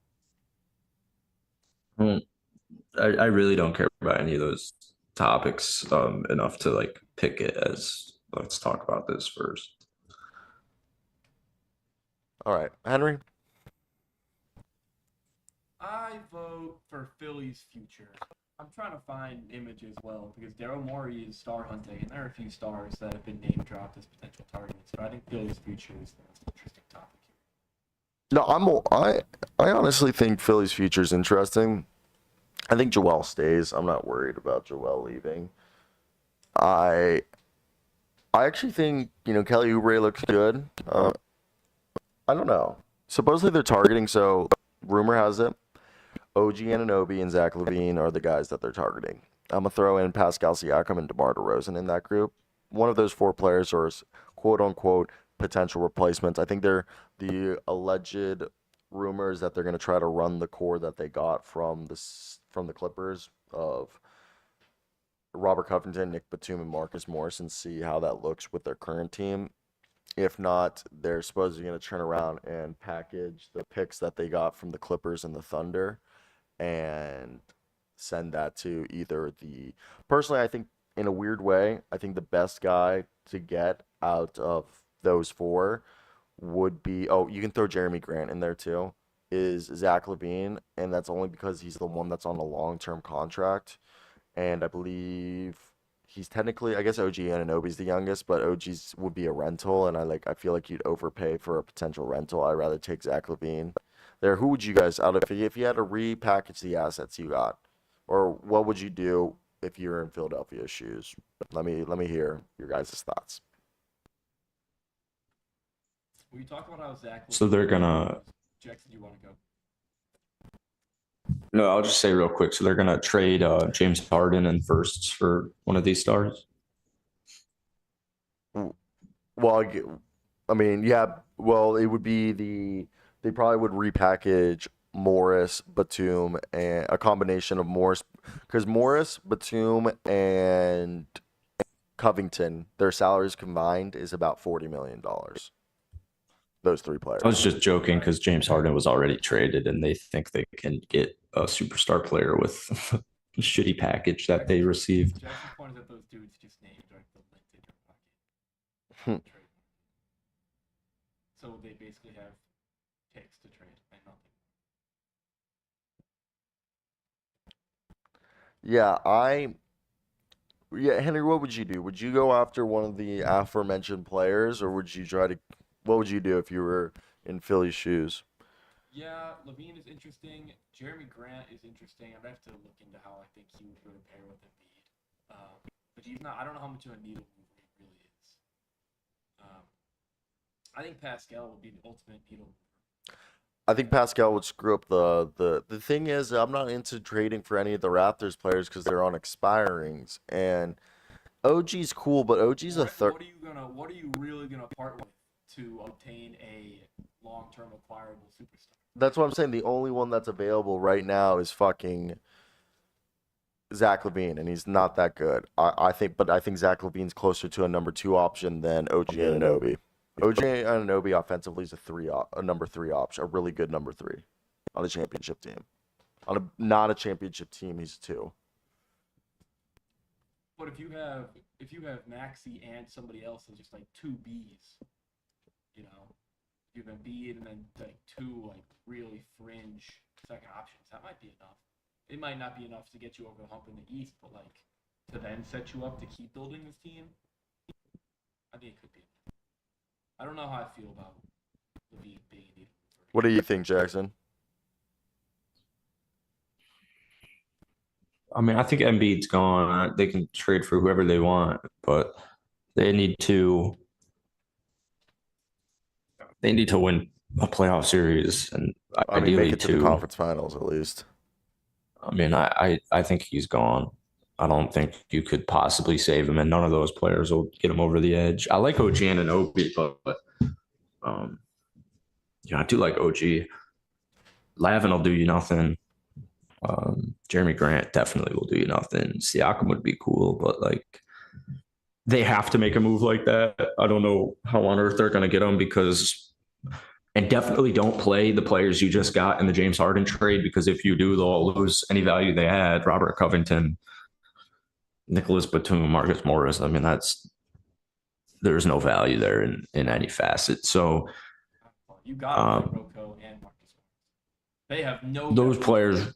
Speaker 1: I really don't care about any of those topics enough to like pick it as let's talk about this first.
Speaker 2: All right, Henry.
Speaker 3: I vote for Philly's future. I'm trying to find image as well because Daryl Morey is star hunting, and there are a few stars that have been name dropped as potential targets. But I think Philly's future is the most interesting topic here.
Speaker 2: No, I honestly think Philly's future is interesting. I think Joel stays. I'm not worried about Joel leaving. I actually think Kelly Oubre looks good. I don't know. Supposedly they're targeting. So rumor has it, OG Anunoby and Zach LaVine are the guys that they're targeting. I'm gonna throw in Pascal Siakam and DeMar DeRozan in that group. One of those four players are quote unquote potential replacements. I think they're the alleged rumors that they're going to try to run the core that they got from the Clippers of Robert Covington, Nick Batum, and Marcus Morris, and see how that looks with their current team. If not, they're supposedly going to turn around and package the picks that they got from the Clippers and the Thunder and send that to either personally, I think in a weird way, I think the best guy to get out of those four would be, you can throw Jeremy Grant in there too, is Zach LaVine, and that's only because he's the one that's on a long-term contract, and I believe he's technically, I guess OG Anunoby's the youngest, but OG's would be a rental, and I feel like you'd overpay for a potential rental. I'd rather take Zach LaVine there. Who would you guys, if you had to repackage the assets you got, or what would you do if you're in Philadelphia's shoes? Let me hear your guys' thoughts.
Speaker 3: Will you talk about how Zach?
Speaker 1: So they're gonna.
Speaker 3: Jackson, you want to go?
Speaker 1: No, I'll just say real quick. So they're gonna trade James Harden and firsts for one of these stars.
Speaker 2: Well, I mean, yeah. Well, it would be they probably would repackage Morris, Batum, and a combination of Morris, because Morris, Batum, and Covington, their salaries combined is about $40 million. Those three players.
Speaker 1: I was just joking because James Harden was already traded, and they think they can get a superstar player with a shitty package that they received.
Speaker 3: Jackson's point is that those dudes just named like the lint in their pocket. So they basically have picks to trade and nothing.
Speaker 2: Yeah, Henry, what would you do? Would you go after one of the aforementioned players, or would you what would you do if you were in Philly's shoes?
Speaker 3: Yeah, Levine is interesting. Jeremy Grant is interesting. I'd have to look into how I think he would go to pair with Embiid. But he's not. I don't know how much of a needle mover he really is. I think Pascal would be the ultimate needle mover.
Speaker 2: I think Pascal would screw up the thing is, I'm not into trading for any of the Raptors players because they're on expirings, and OG's cool, but OG's a third.
Speaker 3: What are you really gonna part with to obtain a long-term acquirable superstar?
Speaker 2: That's what I'm saying. The only one that's available right now is fucking Zach LaVine, and he's not that good. I think Zach LaVine's closer to a number 2 option than OG Anunoby. OG Anunoby offensively is a number 3 option, a really good number 3 on a championship team. On not a championship team, he's 2.
Speaker 3: But if you have Maxey and somebody else as just like 2 Bs, you know, you have Embiid and then like 2 like really fringe second options, that might be enough. It might not be enough to get you over the hump in the East, but like to then set you up to keep building this team, I think it could be. I don't know how I feel about Levine being a needle mover.
Speaker 2: What do you think, Jackson?
Speaker 1: I mean, I think Embiid's gone. They can trade for whoever they want, but they need to win a playoff series, and
Speaker 2: I mean,
Speaker 1: ideally
Speaker 2: make it to the conference finals at least.
Speaker 1: I mean, I think he's gone. I don't think you could possibly save him, and none of those players will get him over the edge. I like OG Anunoby, but I do like OG. Lavin will do you nothing. Jeremy Grant definitely will do you nothing. Siakam would be cool, but like they have to make a move like that. I don't know how on earth they're going to get them and definitely don't play the players you just got in the James Harden trade, because if you do, they'll lose any value they had. Robert Covington, Nicholas Batum, Marcus Morris. I mean, there's no value there in any facet. So
Speaker 3: you got Rocco and Marcus. They have no
Speaker 1: those players.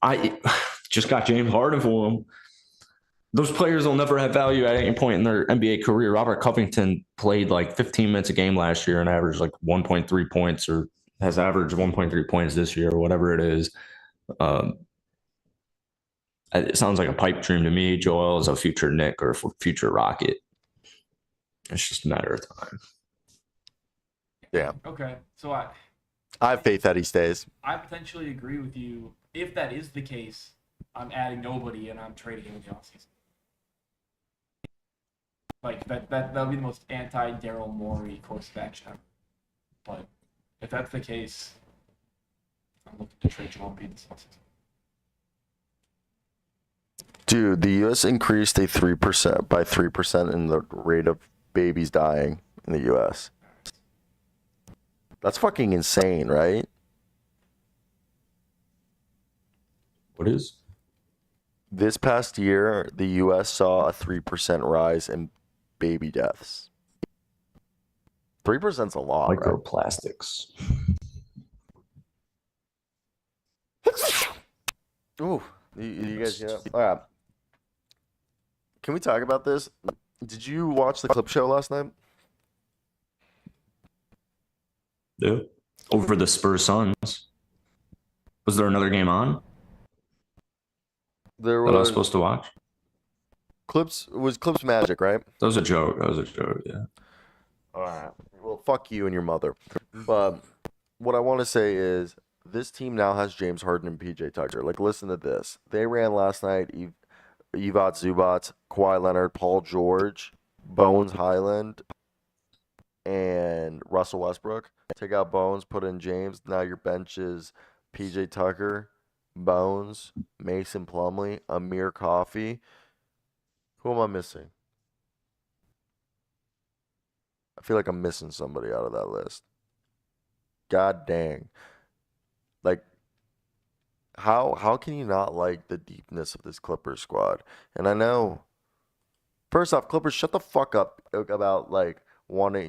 Speaker 1: I just got James Harden for them. Those players will never have value at any point in their NBA career. Robert Covington played like 15 minutes a game last year and averaged like 1.3 points, or has averaged 1.3 points this year, or whatever it is. It sounds like a pipe dream to me. Joel is a future Knick or a future Rocket. It's just a matter of time.
Speaker 2: Yeah.
Speaker 3: Okay. So I
Speaker 2: have faith that he stays.
Speaker 3: I potentially agree with you. If that is the case, I'm adding nobody and I'm trading him in the offseason. Like that would be the most anti-Daryl Morey course of action ever. But if that's the case, I'm looking to trade Joel Embiid this offseason.
Speaker 2: Dude, the U.S. increased by 3% in the rate of babies dying in the U.S. That's fucking insane, right?
Speaker 1: What is?
Speaker 2: This past year, the U.S. saw a 3% rise in baby deaths. 3%'s a lot.
Speaker 1: Microplastics.
Speaker 2: Right? Ooh, you guys hear that? All right. Can we talk about this? Did you watch the clip show last night?
Speaker 1: Yeah. Over the Spurs Suns. Was there another game on?
Speaker 2: There
Speaker 1: that I was
Speaker 2: was
Speaker 1: supposed to watch.
Speaker 2: Clips Magic, right?
Speaker 1: That was a joke. Yeah.
Speaker 2: All right. Well, fuck you and your mother. But what I want to say is this team now has James Harden and PJ Tucker. Like, listen to this. They ran last night. Evat Zubac, Kawhi Leonard, Paul George, Bones Highland, and Russell Westbrook. Take out Bones, put in James. Now your bench is PJ Tucker, Bones, Mason Plumlee, Amir Coffey. Who am I missing? I feel like I'm missing somebody out of that list. God dang. Like, how can you not like the deepness of this Clippers squad? And I know, first off, Clippers, shut the fuck up about like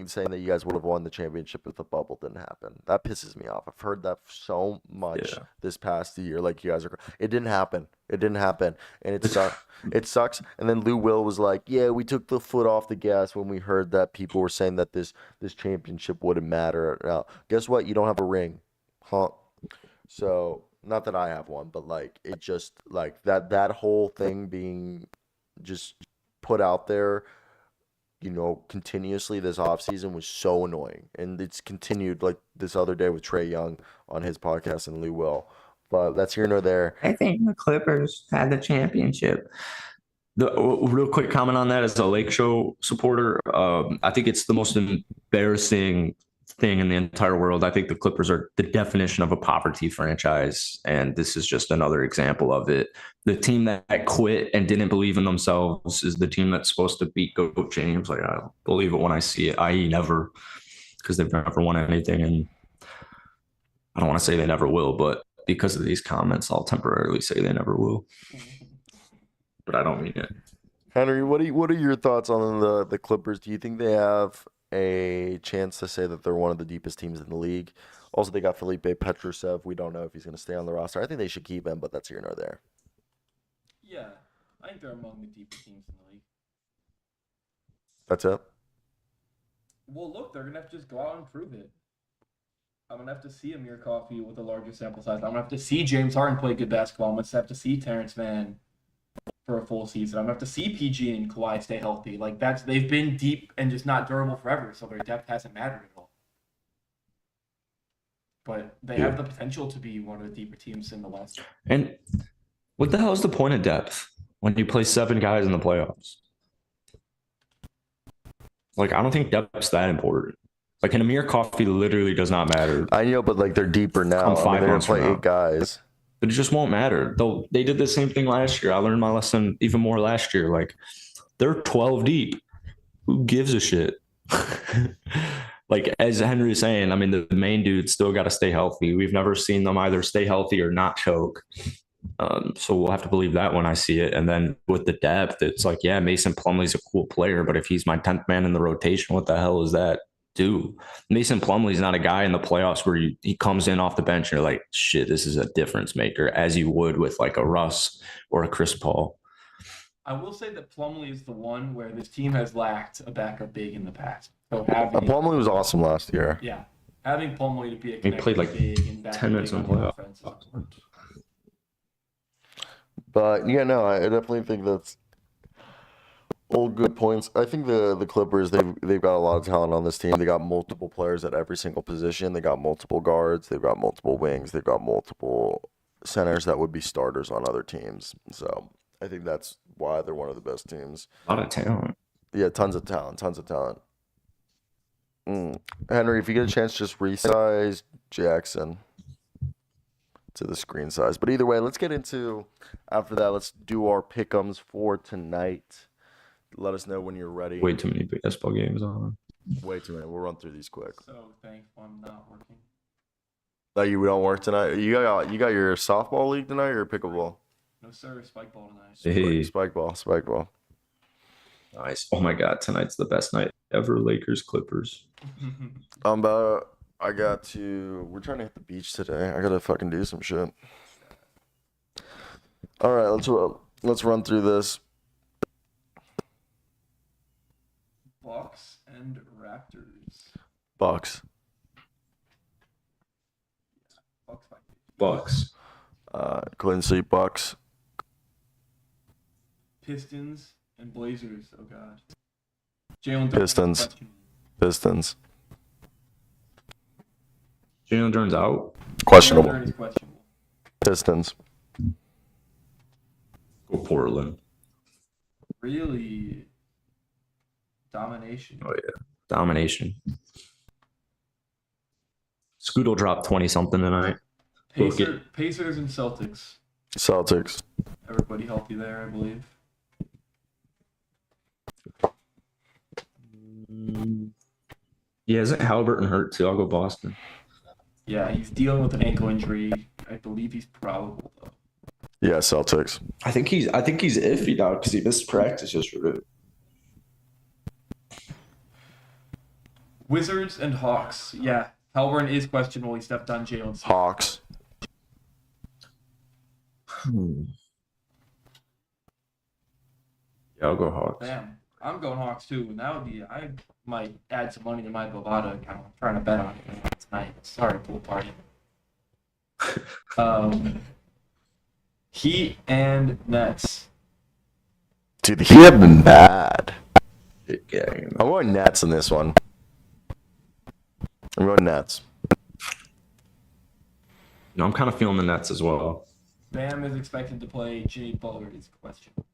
Speaker 2: saying that you guys would have won the championship if the bubble didn't happen. That pisses me off. I've heard that so much this past year. Like, you guys are, it didn't happen. It didn't happen, and it sucks. And then Lou Will was like, "Yeah, we took the foot off the gas when we heard that people were saying that this championship wouldn't matter." Now, guess what? You don't have a ring, huh? So, not that I have one, but like, it just like that whole thing being just put out there, continuously this offseason was so annoying. And it's continued like this other day with Trae Young on his podcast and Lou Will. But that's here nor there.
Speaker 1: I think the Clippers had the championship. The real quick comment on that as a Lake Show supporter, I think it's the most embarrassing thing in the entire world. I think the Clippers are the definition of a poverty franchise, and this is just another example of it. The team that quit and didn't believe in themselves is the team that's supposed to beat GOAT James. Like, I believe it when I see it, i.e. never, because they've never won anything, and I don't want to say they never will, but because of these comments, I'll temporarily say they never will. But I don't mean it.
Speaker 2: Henry, what are your thoughts on the Clippers? Do you think they have a chance to say that they're one of the deepest teams in the league? Also, they got Felipe Petrusev. We don't know if he's going to stay on the roster. I think they should keep him, but that's here nor there.
Speaker 3: Yeah, I think they're among the deepest teams in the league.
Speaker 2: That's it?
Speaker 3: Well, look, they're going to have to just go out and prove it. I'm going to have to see Amir Coffey with a larger sample size. I'm going to have to see James Harden play good basketball. I'm going to have to see Terrence Mann for a full season. I'm going to have to see PG and Kawhi stay healthy. Like, they've been deep and just not durable forever, so their depth hasn't mattered at all. But they have the potential to be one of the deeper teams in the West.
Speaker 1: And what the hell is the point of depth when you play 7 guys in the playoffs? Like, I don't think depth's that important. Like, an Amir Coffey literally does not matter.
Speaker 2: I know, but like, they're deeper now.
Speaker 1: They're
Speaker 2: going to play 8 guys.
Speaker 1: But it just won't matter. They did the same thing last year. I learned my lesson even more last year. Like, they're 12 deep. Who gives a shit? Like, as Henry was saying, I mean, the main dudes still got to stay healthy. We've never seen them either stay healthy or not choke. So we'll have to believe that when I see it. And then with the depth, it's like, yeah, Mason Plumlee's a cool player, but if he's my 10th man in the rotation, what the hell is that do? Mason Plumlee's not a guy in the playoffs where he comes in off the bench and you're like, shit, this is a difference maker, as you would with like a Russ or a Chris Paul.
Speaker 3: I will say that Plumlee is the one where this team has lacked a backup big in the past. So
Speaker 2: Plumlee was awesome last year.
Speaker 3: Yeah. Having Plumlee to be a
Speaker 1: he played like
Speaker 3: big and
Speaker 1: 10 minutes in the playoffs.
Speaker 2: But yeah, no, I definitely think that's all good points. I think the Clippers, they've got a lot of talent on this team. They got multiple players at every single position. They got multiple guards. They've got multiple wings. They've got multiple centers that would be starters on other teams. So I think that's why they're one of the best teams.
Speaker 1: A lot of talent.
Speaker 2: Yeah, tons of talent. Henry, if you get a chance, just resize Jackson to the screen size. But either way, let's get into, after that, let's do our pick'ems for tonight. Let us know when you're ready.
Speaker 1: Way too many basketball games on.
Speaker 2: Way too many. We'll run through these quick.
Speaker 3: So thankful I'm not working.
Speaker 2: Oh, you don't work tonight? You got your softball league tonight or your pickleball?
Speaker 3: No, sir. Spike ball tonight.
Speaker 1: Hey.
Speaker 2: Spike ball.
Speaker 1: Nice. Oh my God, tonight's the best night ever. Lakers, Clippers.
Speaker 2: We're trying to hit the beach today. I gotta fucking do some shit. All right, let's run through this.
Speaker 3: Bucks and Raptors.
Speaker 2: Bucks.
Speaker 3: Bucks.
Speaker 1: Bucks.
Speaker 2: Clean sweep Bucks.
Speaker 3: Pistons and Blazers. Oh god. Jalen Duran is
Speaker 2: Pistons.
Speaker 3: questionable.
Speaker 2: Pistons.
Speaker 1: Jalen Duran's out.
Speaker 3: Jalen
Speaker 2: Questionable.
Speaker 3: Duran is questionable.
Speaker 2: Pistons.
Speaker 1: Go Portland.
Speaker 3: Really domination.
Speaker 1: Oh yeah, domination. Scoot will drop 20 something tonight. Book it.
Speaker 3: Pacers and Celtics.
Speaker 2: Celtics.
Speaker 3: Everybody healthy there, I believe.
Speaker 1: Yeah, isn't Halliburton hurt too? I'll go Boston.
Speaker 3: Yeah, he's dealing with an ankle injury. I believe he's probable though.
Speaker 2: Yeah, Celtics.
Speaker 1: I think he's iffy now because he missed practice yesterday.
Speaker 3: Wizards and Hawks. Yeah, Halliburton is questionable. He stepped on Jalen.
Speaker 2: Hawks.
Speaker 1: Yeah, I'll go Hawks.
Speaker 3: Damn, I'm going Hawks too, and that would be. I might add some money to my Bovada account. I'm trying to bet on it tonight. Sorry, pool party. Heat and Nets.
Speaker 2: Dude, the Heat have been bad.
Speaker 1: Good game.
Speaker 2: I'm going Nets in this one. I'm going Nets.
Speaker 1: No, I'm kind of feeling the Nets as well.
Speaker 3: Bam is expected to play. Jay Butler is questionable.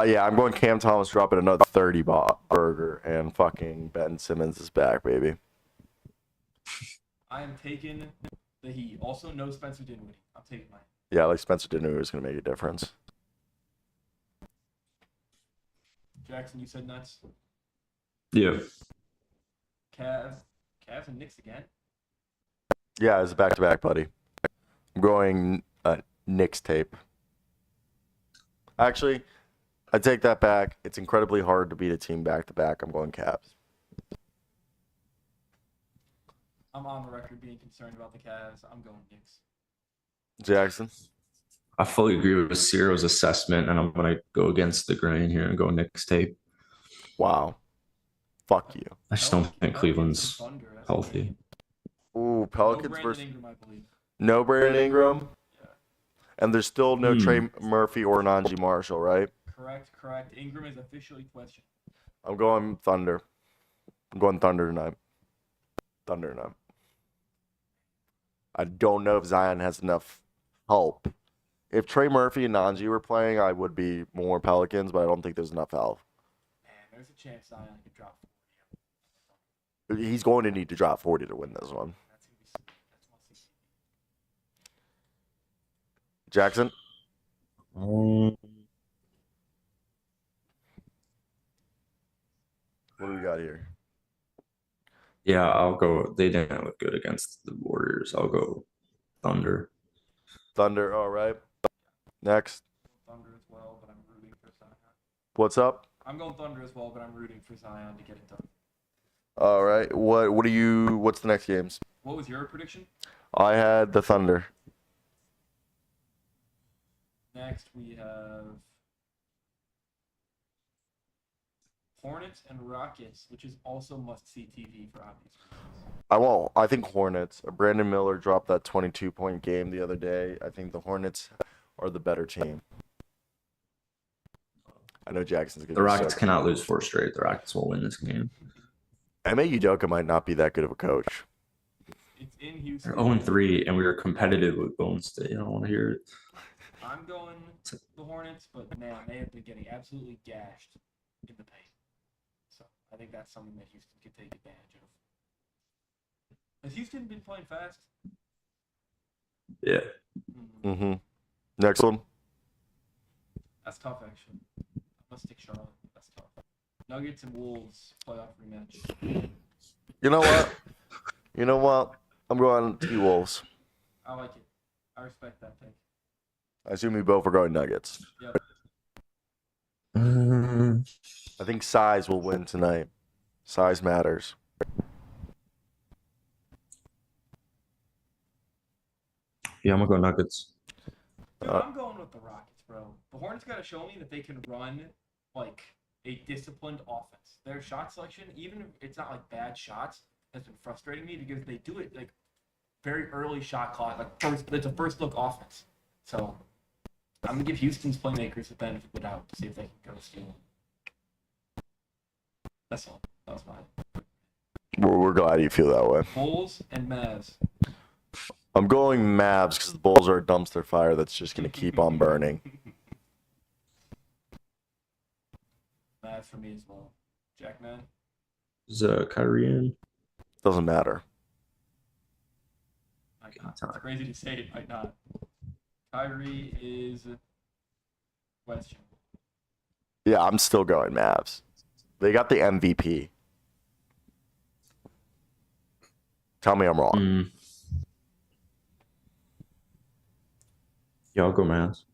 Speaker 2: Yeah, I'm going Cam Thomas dropping another 30 burger, and fucking Ben Simmons is back, baby.
Speaker 3: I am taking the Heat. Also, no Spencer Dinwiddie. I'm taking mine.
Speaker 2: Yeah, like Spencer Dinwiddie is going to make a difference.
Speaker 3: Jackson, you said Nets.
Speaker 1: Yeah.
Speaker 3: Cavs and Knicks again.
Speaker 2: Yeah, it's a back-to-back, buddy. I'm going Knicks tape. Actually, I take that back. It's incredibly hard to beat a team back-to-back. I'm going Cavs.
Speaker 3: I'm on the record being concerned about the Cavs. I'm going Knicks.
Speaker 2: Jackson?
Speaker 1: I fully agree with Ciro's assessment, and I'm going to go against the grain here and go Knicks tape.
Speaker 2: Wow. Fuck you.
Speaker 1: I just don't think Cleveland's
Speaker 3: Thunder, that's
Speaker 1: healthy.
Speaker 3: amazing.
Speaker 2: Ooh,
Speaker 3: No
Speaker 2: Pelicans
Speaker 3: Brandon
Speaker 2: versus...
Speaker 3: Ingram, I believe.
Speaker 2: No Brandon Ingram?
Speaker 3: Yeah.
Speaker 2: And there's still no Trey Murphy or Najee Marshall, right?
Speaker 3: Correct. Ingram is officially questioned.
Speaker 2: I'm going Thunder. I'm going Thunder tonight. I don't know if Zion has enough help. If Trey Murphy and Najee were playing, I would be more Pelicans, but I don't think there's enough help.
Speaker 3: Man, there's a chance Zion could drop 40.
Speaker 2: He's going to need to drop 40 to win this one.
Speaker 3: That's gonna be sweet. That's must see.
Speaker 2: Jackson? What do we got here?
Speaker 1: Yeah, I'll go. They didn't look good against the Warriors. I'll go Thunder.
Speaker 2: Thunder, all right. Next.
Speaker 3: Thunder as well, but I'm rooting for Zion.
Speaker 2: What's up?
Speaker 3: I'm going Thunder as well, but I'm rooting for Zion to get it done.
Speaker 2: All right. What's the next games?
Speaker 3: What was your prediction?
Speaker 2: I had the Thunder.
Speaker 3: Next, we have Hornets and Rockets, which is also must-see TV for obvious reasons.
Speaker 2: I think Hornets. Brandon Miller dropped that 22-point game the other day. I think the Hornets are the better team. I know Jackson's going to
Speaker 1: The Rockets cannot lose 4 straight. The Rockets will win this game.
Speaker 2: Ime Udoka might not be that good of a coach.
Speaker 3: It's in Houston.
Speaker 1: They're 0-3, and we were competitive with Golden State. I don't want to hear it.
Speaker 3: I'm going the Hornets, but man, they have been getting absolutely gashed in the paint. So I think that's something that Houston could take advantage of. Has Houston been playing fast?
Speaker 1: Yeah.
Speaker 2: Mm-hmm. Next one.
Speaker 3: That's tough, actually. I'm gonna stick Charlotte. That's tough. Nuggets and Wolves playoff rematch.
Speaker 2: You know what? I'm going T-Wolves.
Speaker 3: I like it. I respect that pick.
Speaker 2: I assume we both are going Nuggets.
Speaker 3: Yep.
Speaker 2: I think size will win tonight. Size matters.
Speaker 1: Yeah, I'm going to go Nuggets.
Speaker 3: Dude, I'm going with the Rockets, bro. The Hornets got to show me that they can run, like, a disciplined offense. Their shot selection, even if it's not, like, bad shots, has been frustrating me because they do it, like, very early shot clock. Like, it's a first-look offense. So, I'm gonna give Houston's playmakers the benefit of the doubt to see if they can go steal. That's all. That was mine.
Speaker 2: We're glad you feel that way.
Speaker 3: Bulls and Mavs.
Speaker 2: I'm going Mavs because the Bulls are a dumpster fire that's just going to keep on burning.
Speaker 3: Mavs for me as well. Jackman.
Speaker 1: Is Kyrie in?
Speaker 2: Doesn't matter.
Speaker 3: It's crazy to say it might not. Kyrie is question.
Speaker 2: Yeah, I'm still going Mavs. They got the MVP. Tell me I'm wrong.
Speaker 1: Yeah, I'll go Mavs.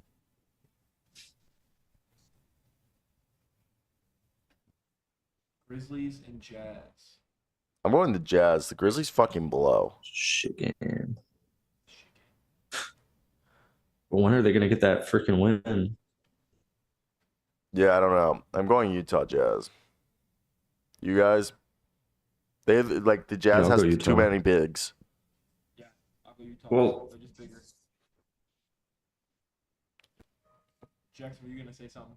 Speaker 3: Grizzlies and Jazz.
Speaker 2: I'm going the Jazz. The Grizzlies fucking blow.
Speaker 1: Shit game. But when are they gonna get that freaking win?
Speaker 2: Yeah, I don't know. I'm going Utah Jazz. You guys? They like the Jazz has too many bigs.
Speaker 3: Yeah, I'll go Utah.
Speaker 1: Well,
Speaker 3: they're just bigger. Jackson, were you gonna say something?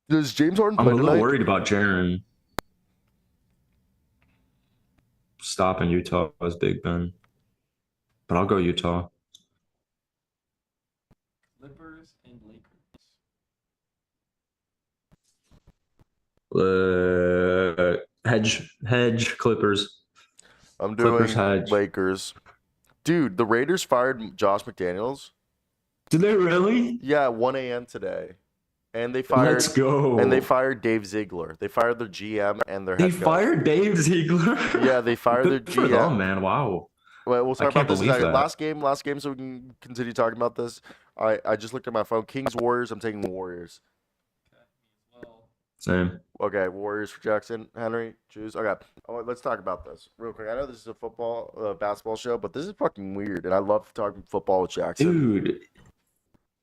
Speaker 2: Does James Harden
Speaker 1: I'm
Speaker 2: play
Speaker 1: a little
Speaker 2: tonight?
Speaker 1: worried about Jaren stopping Utah as Big Ben, but I'll go Utah.
Speaker 3: Clippers and
Speaker 1: Lakers. Hedge Clippers.
Speaker 2: I'm doing
Speaker 1: Clippers hedge.
Speaker 2: Lakers. Dude, the Raiders fired Josh McDaniels.
Speaker 1: Did they really?
Speaker 2: Yeah, at 1 a.m. today. And they fired.
Speaker 1: Let's go.
Speaker 2: And they fired Dave Ziegler. They fired their GM and their head coach.
Speaker 1: They fired Dave Ziegler.
Speaker 2: Yeah, they fired their
Speaker 1: Good for
Speaker 2: GM.
Speaker 1: them, man. Wow.
Speaker 2: Well, we'll talk
Speaker 1: I can't
Speaker 2: about this
Speaker 1: believe that.
Speaker 2: last game, so we can continue talking about this. I just looked at my phone. Kings Warriors. I'm taking the Warriors.
Speaker 1: Same.
Speaker 2: Okay, Warriors for Jackson. Henry, choose. Okay, let's talk about this real quick. I know this is a basketball show, but this is fucking weird, and I love talking football with Jackson.
Speaker 1: Dude,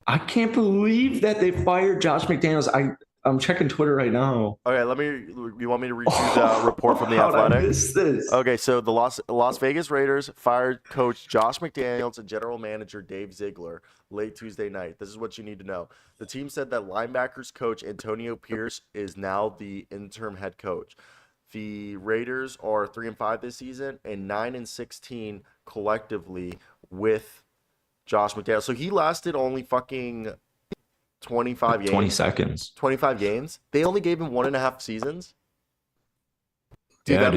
Speaker 1: I can't believe that they fired Josh McDaniels. I'm checking Twitter right now.
Speaker 2: Okay, you want me to read you the report from The Athletic?
Speaker 1: I missed this?
Speaker 2: Okay, so the Las Vegas Raiders fired coach Josh McDaniels and general manager Dave Ziegler late Tuesday night. This is what you need to know. The team said that linebackers coach Antonio Pierce is now the interim head coach. The Raiders are 3-5 this season and 9-16 collectively with Josh McDaniels. So he lasted only fucking 25 games.
Speaker 1: 20 seconds.
Speaker 2: 25 games. They only gave him 1.5 seasons. Dude,
Speaker 1: Yeah,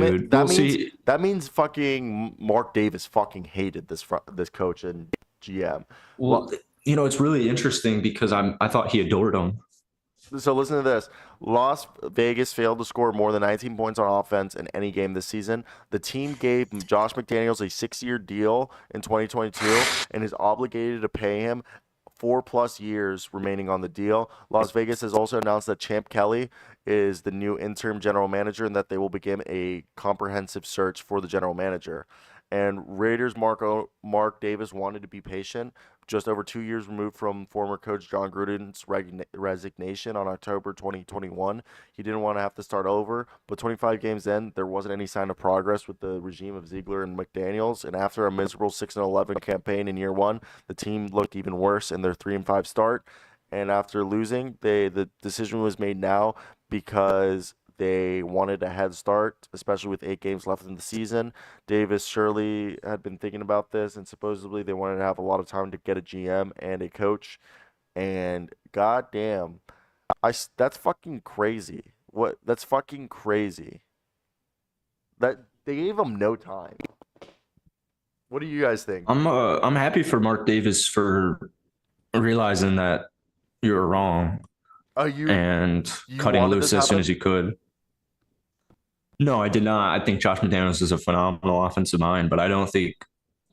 Speaker 2: that means fucking Mark Davis fucking hated this coach and GM.
Speaker 1: Well, it's really interesting because I thought he adored him.
Speaker 2: So listen to this. Las Vegas failed to score more than 19 points on offense in any game this season. The team gave Josh McDaniels a 6-year deal in 2022 and is obligated to pay him 4+ years remaining on the deal. Las Vegas has also announced that Champ Kelly is the new interim general manager and that they will begin a comprehensive search for the general manager. And Raiders Mark Davis wanted to be patient. Just over 2 years removed from former coach John Gruden's resignation on October 2021. He didn't want to have to start over, but 25 games in, there wasn't any sign of progress with the regime of Ziegler and McDaniels. And after a miserable 6-11 campaign in year one, the team looked even worse in their 3-5 start. And after losing, the decision was made now because they wanted a head start, especially with 8 games left in the season. Davis surely had been thinking about this, and supposedly they wanted to have a lot of time to get a GM and a coach. And goddamn, that's fucking crazy. That's fucking crazy. That they gave him no time. What do you guys think?
Speaker 1: I'm happy for Mark Davis for realizing that you were wrong and cutting loose as soon as he could. No, I did not. I think Josh McDaniels is a phenomenal offensive mind, but I think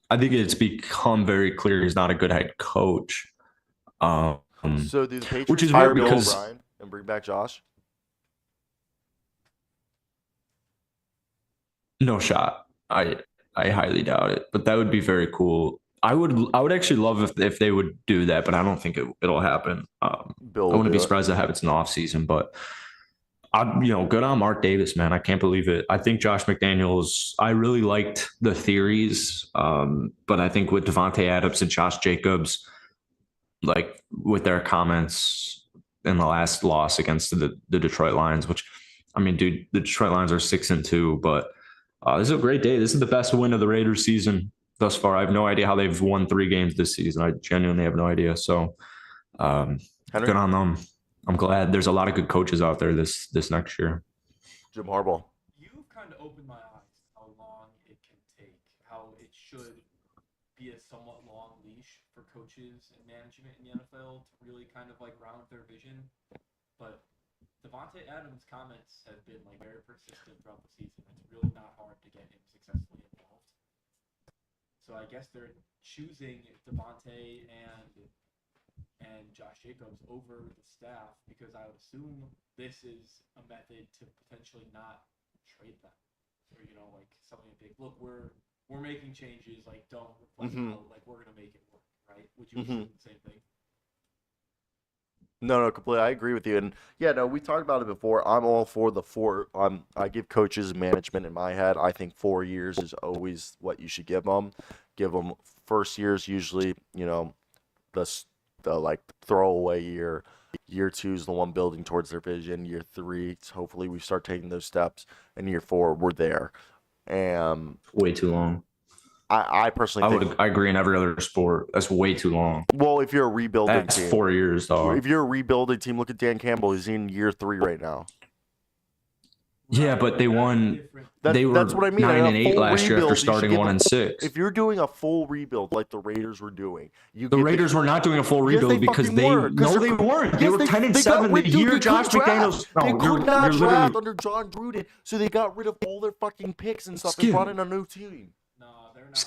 Speaker 1: it's become very clear he's not a good head coach.
Speaker 2: So do the Patriots
Speaker 1: which is
Speaker 2: fire
Speaker 1: weird
Speaker 2: Bill
Speaker 1: because
Speaker 2: O'Brien and bring back Josh?
Speaker 1: No shot. I highly doubt it, but that would be very cool. I would actually love if they would do that, but I don't think it'll happen. I wouldn't be surprised if it happens in the offseason, but good on Mark Davis, man. I can't believe it. I think Josh McDaniels, I really liked the theories, but I think with Devontae Adams and Josh Jacobs, like with their comments in the last loss against the Detroit Lions, which, I mean, dude, the Detroit Lions are 6-2, but this is a great day. This is the best win of the Raiders season thus far. I have no idea how they've won 3 games this season. I genuinely have no idea. So good on them. I'm glad there's a lot of good coaches out there this next year.
Speaker 2: Jim Harbaugh.
Speaker 3: You've kind of opened my eyes to how long it can take, how it should be a somewhat long leash for coaches and management in the NFL to really kind of like round their vision. But Davante Adams' comments have been like very persistent throughout the season. It's really not hard to get him successfully involved. So I guess they're choosing Davante and Josh Jacobs over the staff because I would assume this is a method to potentially not trade them. Or, you know, like something big. Look, we're making changes. Like, don't reflect out. Like, we're gonna make it work, right? Would you assume the same thing?
Speaker 2: No, completely. I agree with you. And yeah, no, we talked about it before. I'm all for the 4. I give coaches management in my head. I think 4 years is always what you should give them. Give them first years usually, you know, the like throwaway year. Year 2 is the one building towards their vision. Year 3, hopefully we start taking those steps. And year 4, we're there. And
Speaker 1: way too long.
Speaker 2: I personally
Speaker 1: I agree in every other sport. That's way too long.
Speaker 2: Well, if you're a rebuilding
Speaker 1: That's
Speaker 2: team.
Speaker 1: 4 years, dog.
Speaker 2: If you're a rebuilding team, look at Dan Campbell. He's in year 3 right now.
Speaker 1: Yeah, but they won. They were
Speaker 2: that's what I mean.
Speaker 1: 9-8 last year after starting 1-6.
Speaker 2: If you're doing a full rebuild like the Raiders were doing,
Speaker 1: the Raiders were not doing a full rebuild because they weren't. They were 10-7 the year Josh McDaniels.
Speaker 2: They could not draft under John Gruden, so they got rid of all their fucking picks and stuff and brought in a new team.
Speaker 3: No, they're not.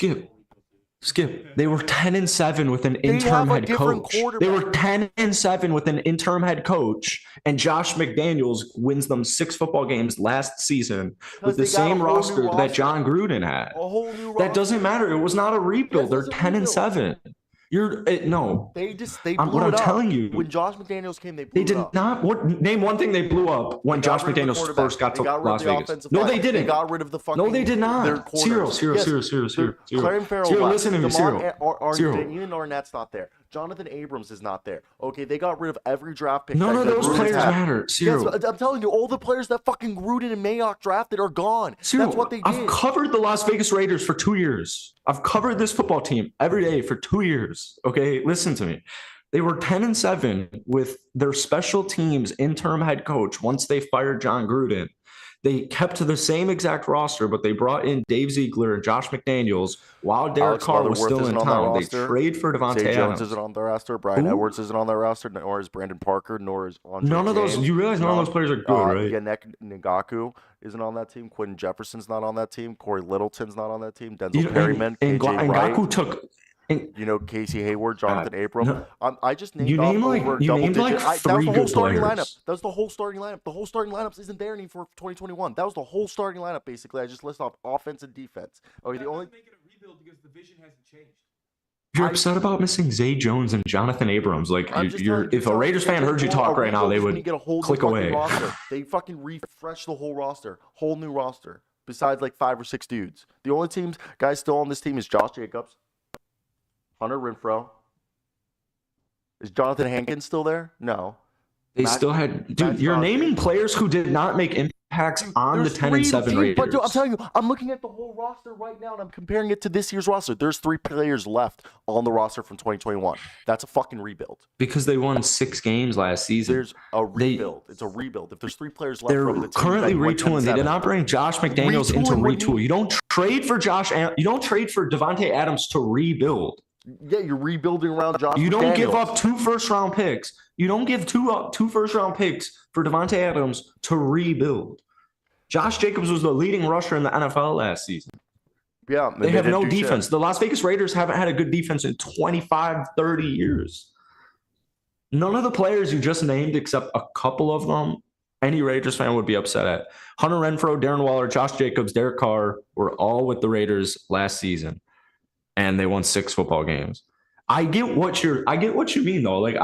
Speaker 1: Skip. They were 10-7 with an interim head coach. They were 10-7 with an interim head coach, and Josh McDaniels wins them 6 football games last season with the same roster that John Gruden had.
Speaker 2: A whole new roster.
Speaker 1: That doesn't matter. It was not a rebuild. They're 10-7. No.
Speaker 2: They blew
Speaker 1: what I'm
Speaker 2: it up.
Speaker 1: telling you.
Speaker 2: When Josh McDaniels came, they blew
Speaker 1: They
Speaker 2: it up.
Speaker 1: did not. Name one thing they blew up when Josh McDaniels first got to Las Vegas. No, they didn't.
Speaker 2: They got rid of the fucking.
Speaker 1: No, they did not. Zero.
Speaker 2: Clarence Farrell
Speaker 1: Zero.
Speaker 2: left.
Speaker 1: Listen to me. Zero.
Speaker 2: Ian Arnett's not there. Jonathan Abrams is not there. Okay, they got rid of every draft pick.
Speaker 1: None of those players matter. Zero.
Speaker 2: Yes, I'm telling you, all the players that fucking Gruden and Mayock drafted are gone.
Speaker 1: Zero.
Speaker 2: That's what they did.
Speaker 1: I've covered the Las Vegas Raiders for 2 years. I've covered this football team every day for 2 years. Okay, listen to me. They were 10-7 with their special teams interim head coach once they fired John Gruden. They kept to the same exact roster, but they brought in Dave Ziegler and Josh McDaniels while Derek Carr was still in town. They trade for Davante Adams.
Speaker 2: Jones isn't on their roster. Brian Edwards isn't on their roster. Nor is Brandon Parker. Nor is Andre
Speaker 1: none of those.
Speaker 2: James.
Speaker 1: You realize none of those players are good, right?
Speaker 2: Yannick Ngakoue isn't on that team. Quentin Jefferson's not on that team. Corey Littleton's not on that team. Denzel Perryman.
Speaker 1: And
Speaker 2: Wright.
Speaker 1: Ngakoue took.
Speaker 2: You know, Casey Hayward, Jonathan Abram.
Speaker 1: No.
Speaker 2: I just named over double digits. That was the whole starting lineup. That was the whole starting lineup. The whole starting lineup isn't there anymore for 2021. That was the whole starting lineup, basically. I just list off offense and defense. Okay, the only
Speaker 3: make it a rebuild because the vision hasn't changed.
Speaker 1: You're upset about missing Zay Jones and Jonathan Abrams. Like, if a Raiders fan heard you talk right now, they would click away.
Speaker 2: They fucking refresh the whole roster, whole new roster. Besides like 5 or 6 dudes, the only guys still on this team is Josh Jacobs, Hunter Renfrow. Is Jonathan Hankins still there? No.
Speaker 1: They still had. Dude, you're naming players who did not make impacts on the 10-7 Raiders.
Speaker 2: But dude, I'm telling you, I'm looking at the whole roster right now, and I'm comparing it to this year's roster. There's 3 players left on the roster from 2021. That's a fucking rebuild.
Speaker 1: Because they won 6 games last season.
Speaker 2: There's a rebuild. It's a rebuild. If there's 3 players left
Speaker 1: from the team, they're currently retooling. They did not bring Josh McDaniels into retool. You don't trade for You don't trade for Davante Adams to rebuild.
Speaker 2: Yeah, you're rebuilding around Josh.
Speaker 1: You don't give up 2 first-round picks. You don't give two first-round picks for Davante Adams to rebuild. Josh Jacobs was the leading rusher in the NFL last season.
Speaker 2: Yeah,
Speaker 1: they have no defense. The Las Vegas Raiders haven't had a good defense in 25, 30 years. None of the players you just named, except a couple of them, any Raiders fan would be upset at. Hunter Renfrow, Darren Waller, Josh Jacobs, Derek Carr were all with the Raiders last season. And they won 6 football games. I get what you mean though. Like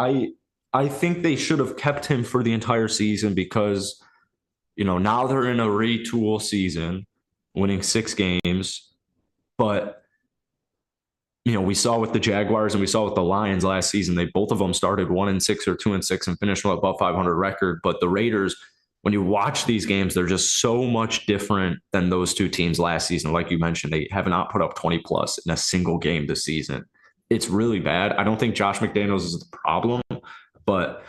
Speaker 1: I think they should have kept him for the entire season because, you know, now they're in a retool season, winning 6 games. But we saw with the Jaguars and we saw with the Lions last season, both of them started 1-6 or 2-6 and finished with above 500 record. But the Raiders, when you watch these games, they're just so much different than those two teams last season. Like you mentioned, they have not put up 20 plus in a single game this season. It's really bad. I don't think Josh McDaniels is the problem, but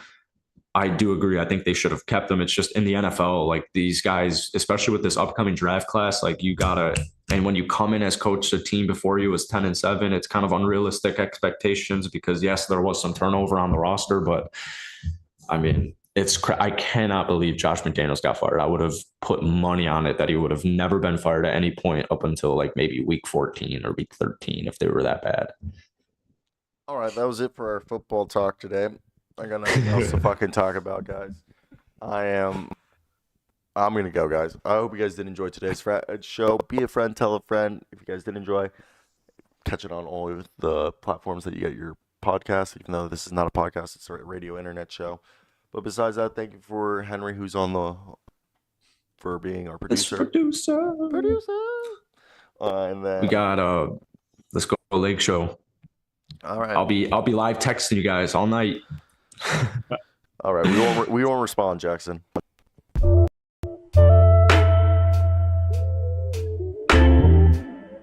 Speaker 1: I do agree. I think they should have kept them. It's just in the NFL, like these guys, especially with this upcoming draft class, like you gotta, and when you come in as coach, the team before you was 10-7, it's kind of unrealistic expectations because yes, there was some turnover on the roster, but I mean, I cannot believe Josh McDaniels got fired. I would have put money on it that he would have never been fired at any point up until like maybe week 14 or week 13 if they were that bad.
Speaker 2: All right, that was it for our football talk today. I got nothing else to fucking talk about, guys. I'm gonna go, guys. I hope you guys did enjoy today's show. Be a friend, tell a friend. If you guys did enjoy, catch it on all of the platforms that you get your podcast. Even though this is not a podcast, it's a radio internet show. But besides that, thank you for Henry, who's for being our producer.
Speaker 1: Producer.
Speaker 2: And then
Speaker 1: we got Let's Go Lake Show.
Speaker 2: All right.
Speaker 1: I'll be live texting you guys all night.
Speaker 2: All right. We won't respond, Jackson.